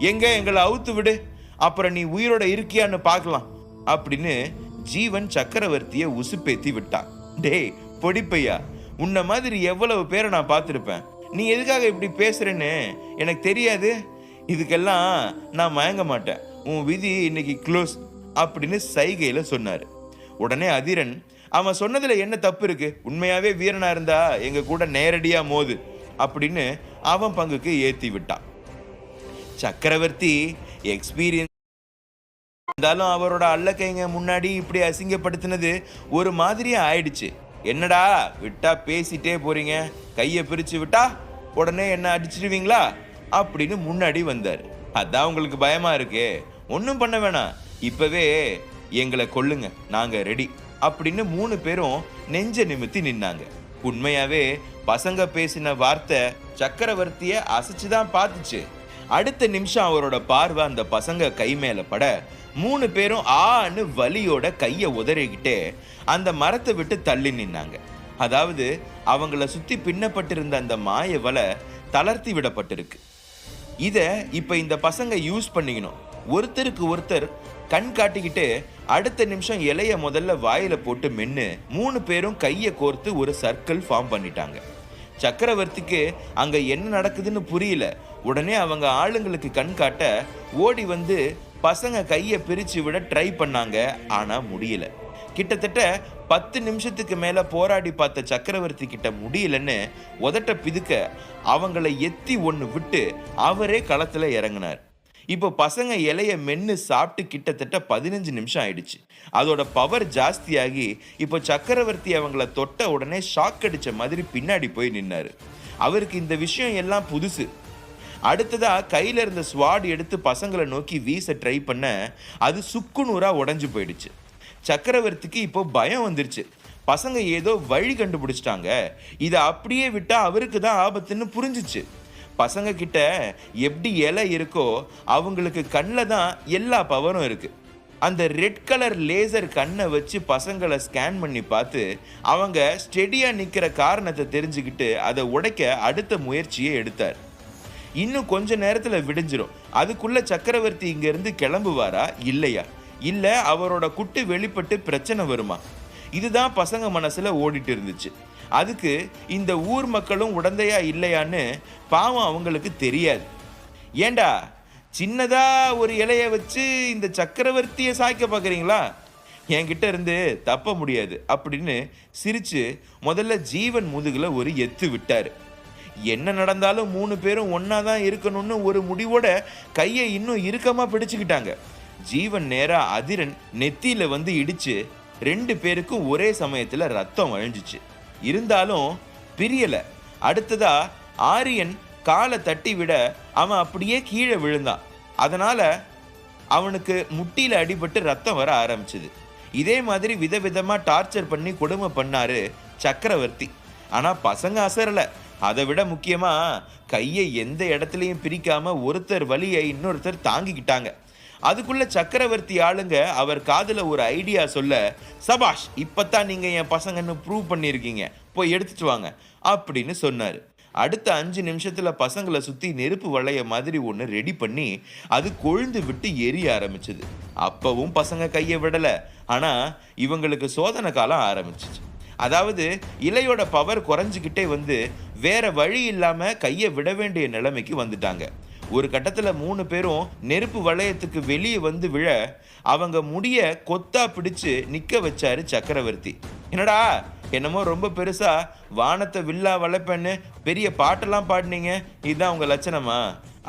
எங்க எங்களை அவுத்து விடு, அப்புறம் நீ உயிரோட இருக்கியான்னு பார்க்கலாம் அப்படின்னு ஜீவன் சக்கரவர்த்திய உசுப்பேத்தி விட்டான். டேய் பொடிப்பையா, உன்ன மாதிரி எவ்வளவு பேரை நான் பார்த்திருப்பேன், நீ எதுக்காக இப்படி பேசுறேன்னு எனக்கு தெரியாது, இதுக்கெல்லாம் நான் மயங்க மாட்டேன், உன் விதி இன்னைக்கு க்ளோஸ் அப்படின்னு சைகையில சொன்னாரு. உடனே அதிரன், அவன் சொன்னதுல என்ன தப்பு இருக்கு, உண்மையாவே வீரனா இருந்தா எங்க கூட நேரடியா மோது அப்படின்னு அவன் பங்குக்கு ஏத்தி விட்டான். சக்கரவர்த்தி எக்ஸ்பீரியன்ஸ் இருந்தாலும் அவரோட அல்லக்கைங்க முன்னாடி இப்படி அசிங்கப்படுத்தினது ஒரு மாதிரியா ஆயிடுச்சு. என்னடா விட்டா பேசிட்டே போறீங்க, கையை பிரிச்சு விட்டா உடனே என்ன அடிச்சிடுவீங்களா அப்படின்னு முன்னாடி வந்தார். அதான் உங்களுக்கு பயமா இருக்கு, ஒன்றும் பண்ண வேணாம், இப்பவே எங்களை கொல்லுங்க, நாங்க ரெடி அப்படின்னு 3 பேரும் நெஞ்ச நிமித்தி நின்னாங்க. உண்மையாவே பசங்க பேசின வார்த்தை சக்கரவர்த்திய அசைச்சுதான் பார்த்துச்சு. அடுத்த நிமிஷம் அவரோட பார்வை அந்த பசங்க கை மேல பட 3 பேரும் ஆன்னு வலியோட கைய உதறிக்கிட்டே அந்த மரத்தை விட்டு தள்ளி நின்னாங்க. அதாவது அவங்கள சுத்தி பின்னப்பட்டிருந்த அந்த மாய வலை தளர்த்தி விடப்பட்டிருக்கு. இத இப்ப இந்த பசங்க யூஸ் பண்ணிக்கணும். ஒருத்தருக்கு ஒருத்தர் கண் காட்டிக்கிட்டு அடுத்த நிமிஷம் இலைய முதல்ல வாயில போட்டு மென்னு 3 பேரும் கையை கோர்த்து ஒரு சர்க்கிள் ஃபார்ம் பண்ணிட்டாங்க. சக்கரவர்த்திக்கு அங்க என்ன நடக்குதுன்னு புரியல. உடனே அவங்க ஆளுங்களுக்கு கண் காட்ட ஓடி வந்து பசங்க கையை பிரிச்சு விட ட்ரை பண்ணாங்க, ஆனா முடியல. கிட்டத்தட்ட 10 நிமிஷத்துக்கு மேல போராடி பார்த்த சக்கரவர்த்தி கிட்ட முடியலன்னு உதட்ட பிதுக்க அவங்கள எத்தி ஒண்ணு விட்டு அவரே களத்துல இறங்கினார். இப்போ பசங்க இலைய மென்னு சாப்பிட்டு கிட்டத்தட்ட 15 நிமிஷம் ஆயிடுச்சு. அதோட பவர் ஜாஸ்தியாகி இப்போ சக்கரவர்த்தி அவங்கள தொட்ட உடனே ஷாக் அடிச்ச மாதிரி பின்னாடி போய் நின்னாரு. அவருக்கு இந்த விஷயம் எல்லாம் புதுசு. அடுத்ததா கையில இருந்த ஸ்வாட் எடுத்து பசங்களை நோக்கி வீச ட்ரை பண்ண அது சுக்குநூறா உடைஞ்சு போயிடுச்சு. சக்கரவர்த்திக்கு இப்போ பயம் வந்துருச்சு. பசங்க ஏதோ வழி கண்டுபிடிச்சிட்டாங்க, இதை அப்படியே விட்டா அவருக்கு தான் ஆபத்துன்னு புரிஞ்சிச்சு. பசங்க கிட்ட எப்படி இலை இருக்கோ அவங்களுக்கு கண்ணில் தான் எல்லா பவரும் இருக்கு. அந்த ரெட் கலர் லேசர் கண்ணை வச்சு பசங்களை ஸ்கேன் பண்ணி பார்த்து அவங்க ஸ்டெடியா நிற்கிற காரணத்தை தெரிஞ்சுக்கிட்டு அதை உடைக்க அடுத்த முயற்சியை எடுத்தார். இன்னும் கொஞ்ச நேரத்துல விடிஞ்சிரும். அதுக்குள்ள சக்கரவர்த்தி இங்க இருந்து கிளம்புவாரா இல்லையா, இல்ல அவரோட குட்டு வெளிப்பட்டு பிரச்சனை வருமா, இதுதான் பசங்க மனசுல ஓடிட்டு இருந்துச்சு. அதுக்கு இந்த ஊர் மக்களும் உடந்தையா இல்லையான்னு பாவம் அவங்களுக்கு தெரியாது. ஏண்டா சின்னதா ஒரு இலைய வச்சு இந்த சக்கரவர்த்தியை சாய்க்க பாக்குறீங்களா, என்கிட்ட இருந்து தப்ப முடியாது அப்படின்னு சிரிச்சு முதல்ல ஜீவன் முதுகுல ஒரு எத்து விட்டாரு. என்ன நடந்தாலும் 3 பேரும் ஒன்னாதான் இருக்கணும்னு ஒரு முடிவோட கையை இன்னும் இறுக்கமா பிடிச்சுக்கிட்டாங்க. ஜீவன் நேரா அதிரன் நெத்தியில வந்து இடிச்சு 2 பேருக்கும் ஒரே சமயத்துல ரத்தம் வழிஞ்சிச்சு. இருந்தாலும் பிரியல. அடுத்ததா ஆரியன் காலை தட்டி விட அவன் அப்படியே கீழே விழுந்தான். அதனால அவனுக்கு முட்டியில அடிபட்டு ரத்தம் வர ஆரம்பிச்சது. இதே மாதிரி விதவிதமா டார்ச்சர் பண்ணி கொடுமை பண்ணாரு சக்கரவர்த்தி. ஆனா பசங்க அசரல. அதை விட முக்கியமா கையை எந்த இடத்துலையும் பிரிக்காம ஒருத்தர் வலியை இன்னொருத்தர் தாங்கிக்கிட்டாங்க. அதுக்குள்ள சக்கரவர்த்தி ஆளுங்க அவர் காதுல ஒரு ஐடியா சொல்ல, சபாஷ் இப்பத்தான் நீங்க என் பசங்கன்னு ப்ரூவ் பண்ணியிருக்கீங்க, போய் எடுத்துட்டு வாங்க அப்படின்னு சொன்னாரு. அடுத்த 5 நிமிஷத்துல பசங்களை சுத்தி நெருப்பு வளைய மாதிரி ஒன்று ரெடி பண்ணி அது கொழுந்து விட்டு எரிய ஆரம்பிச்சது. அப்பவும் பசங்க கையை விடல. ஆனா இவங்களுக்கு சோதனை காலம் ஆரம்பிச்சிச்சு. அதாவது இலையோட பவர் குறைஞ்சிக்கிட்டே வந்து வேற வழி இல்லாம கையை விட வேண்டிய நிலைமைக்கு வந்துட்டாங்க. ஒரு கட்டத்துல 3 பேரும் நெருப்பு வளையத்துக்கு வெளியே வந்து விழ அவங்க முடிய கொத்தா பிடிச்சு நிக்க வச்சாரு சக்கரவர்த்தி. என்னடா என்னமோ ரொம்ப பெருசா வானத்தை வில்லா வளைப்பேன்னு பெரிய பாட்டெல்லாம் பாடினீங்க, இதுதான் உங்க லட்சணமா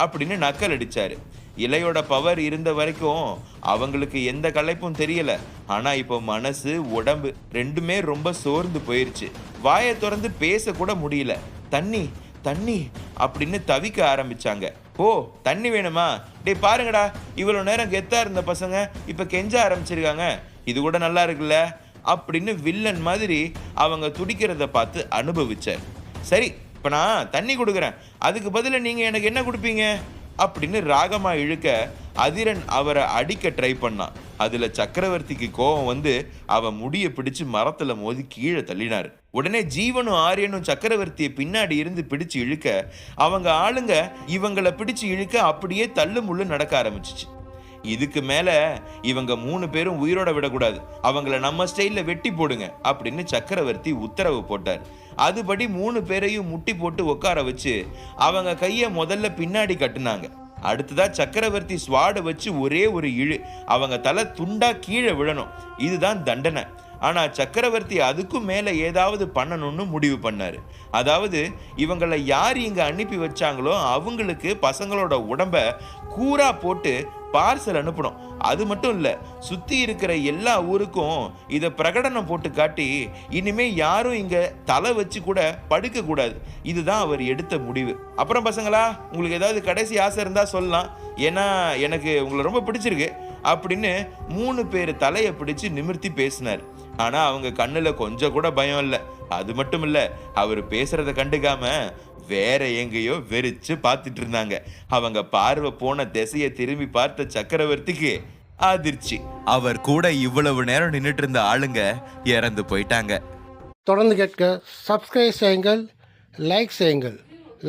அப்படின்னு நக்கல் அடிச்சாரு. இலையோட பவர் இருந்த வரைக்கும் அவங்களுக்கு எந்த களைப்பும் தெரியல. ஆனா இப்போ மனசு உடம்பு ரெண்டுமே ரொம்ப சோர்ந்து போயிருச்சு. வாயை திறந்து பேச கூட முடியல. தண்ணி தண்ணி அப்படின்னு தவிக்க ஆரம்பிச்சாங்க. ஓ தண்ணி வேணுமா? டேய் பாருங்கடா, இவ்வளவு நேரம் கெத்தா இருந்த பசங்க இப்ப கெஞ்ச ஆரம்பிச்சிருக்காங்க, இது கூட நல்லா இருக்குல்ல அப்படின்னு வில்லன் மாதிரி அவங்க துடிக்கிறத பார்த்து அனுபவிச்சார். சரி இப்ப நான் தண்ணி கொடுக்குறேன், அதுக்கு பதிலா நீங்க எனக்கு என்ன கொடுப்பீங்க அப்படின்னு ராகமா இழுக்க அதிரன் அவரை அடிக்க ட்ரை பண்ணான். அதுல சக்கரவர்த்திக்கு கோபம் வந்து அவன் முடிய பிடிச்சு மரத்துல மோதி கீழே தள்ளினாரு. உடனே ஜீவனும் ஆரியனும் சக்கரவர்த்தியை பின்னாடி இருந்து பிடிச்சு இழுக்க அவங்க ஆளுங்க இவங்களை பிடிச்சு இழுக்க அப்படியே தள்ளு முள்ளு நடக்க ஆரம்பிச்சிச்சு. இதுக்கு மேல இவங்க 3 பேரும் உயிரோட விடக்கூடாது, அவங்கள நம்ம ஸ்டைல்ல வெட்டி போடுங்க அப்படின்னு சக்கரவர்த்தி உத்தரவு போட்டார். அதுபடி 3 பேரையும் முட்டி போட்டு உட்கார வச்சு அவங்க கைய முதல்ல பின்னாடி கட்டுனாங்க. அடுத்ததா சக்கரவர்த்தி ஸ்வாட வச்சு ஒரே ஒரு இழு, அவங்க தலை துண்டா கீழே விழணும், இதுதான் தண்டனை. ஆனா சக்கரவர்த்தி அதுக்கும் மேல ஏதாவது பண்ணணும்னு முடிவு பண்ணாரு. அதாவது இவங்களை யார் இங்க அனுப்பி வச்சாங்களோ அவங்களுக்கு பசங்களோட உடம்ப கூரா போட்டு பார்சல் அனுப்பணும். அது மட்டும் இல்ல, சுத்தி இருக்கிற எல்லா ஊருக்கும் இத பிரகடனம் போட்டு காட்டி இனிமே யாரும் இங்க தலை வச்சு கூட படுக்க கூடாது. இதுதான் அவர் எடுத்த முடிவு. அப்புறம் பசங்களா, உங்களுக்கு ஏதாவது கடைசி ஆசை இருந்தா சொல்லலாம், ஏன்னா எனக்கு உங்களை ரொம்ப பிடிச்சிருக்கு அப்படின்னு 3 பேர் தலையை பிடிச்சு நிமிர்த்தி பேசினார். ஆனா அவங்க கண்ணுல கொஞ்சம் கூட பயம் இல்ல. அது மட்டும் இல்ல, அவர் பேசுறத கண்டுக்காம வேற எங்கேயோ வெறிச்சு பார்த்துட்டு இருந்தாங்க. அவங்க பார்வை போன திசையை திரும்பி பார்த்த சக்கரவர்த்திக்கு அதிர்ச்சி. அவர் கூட இவ்வளவு நேரம் நின்றுட்டு இருந்த ஆளுங்க இறந்து போயிட்டாங்க. தொடர்ந்து கேட்க சப்ஸ்கிரைப் செய்யுங்கள், லைக் செய்யுங்கள்.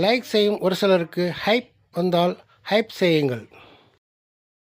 லைக் செய்யும் ஒரு சிலருக்கு ஹைப் வந்தால் ஹைப் செய்யுங்கள்.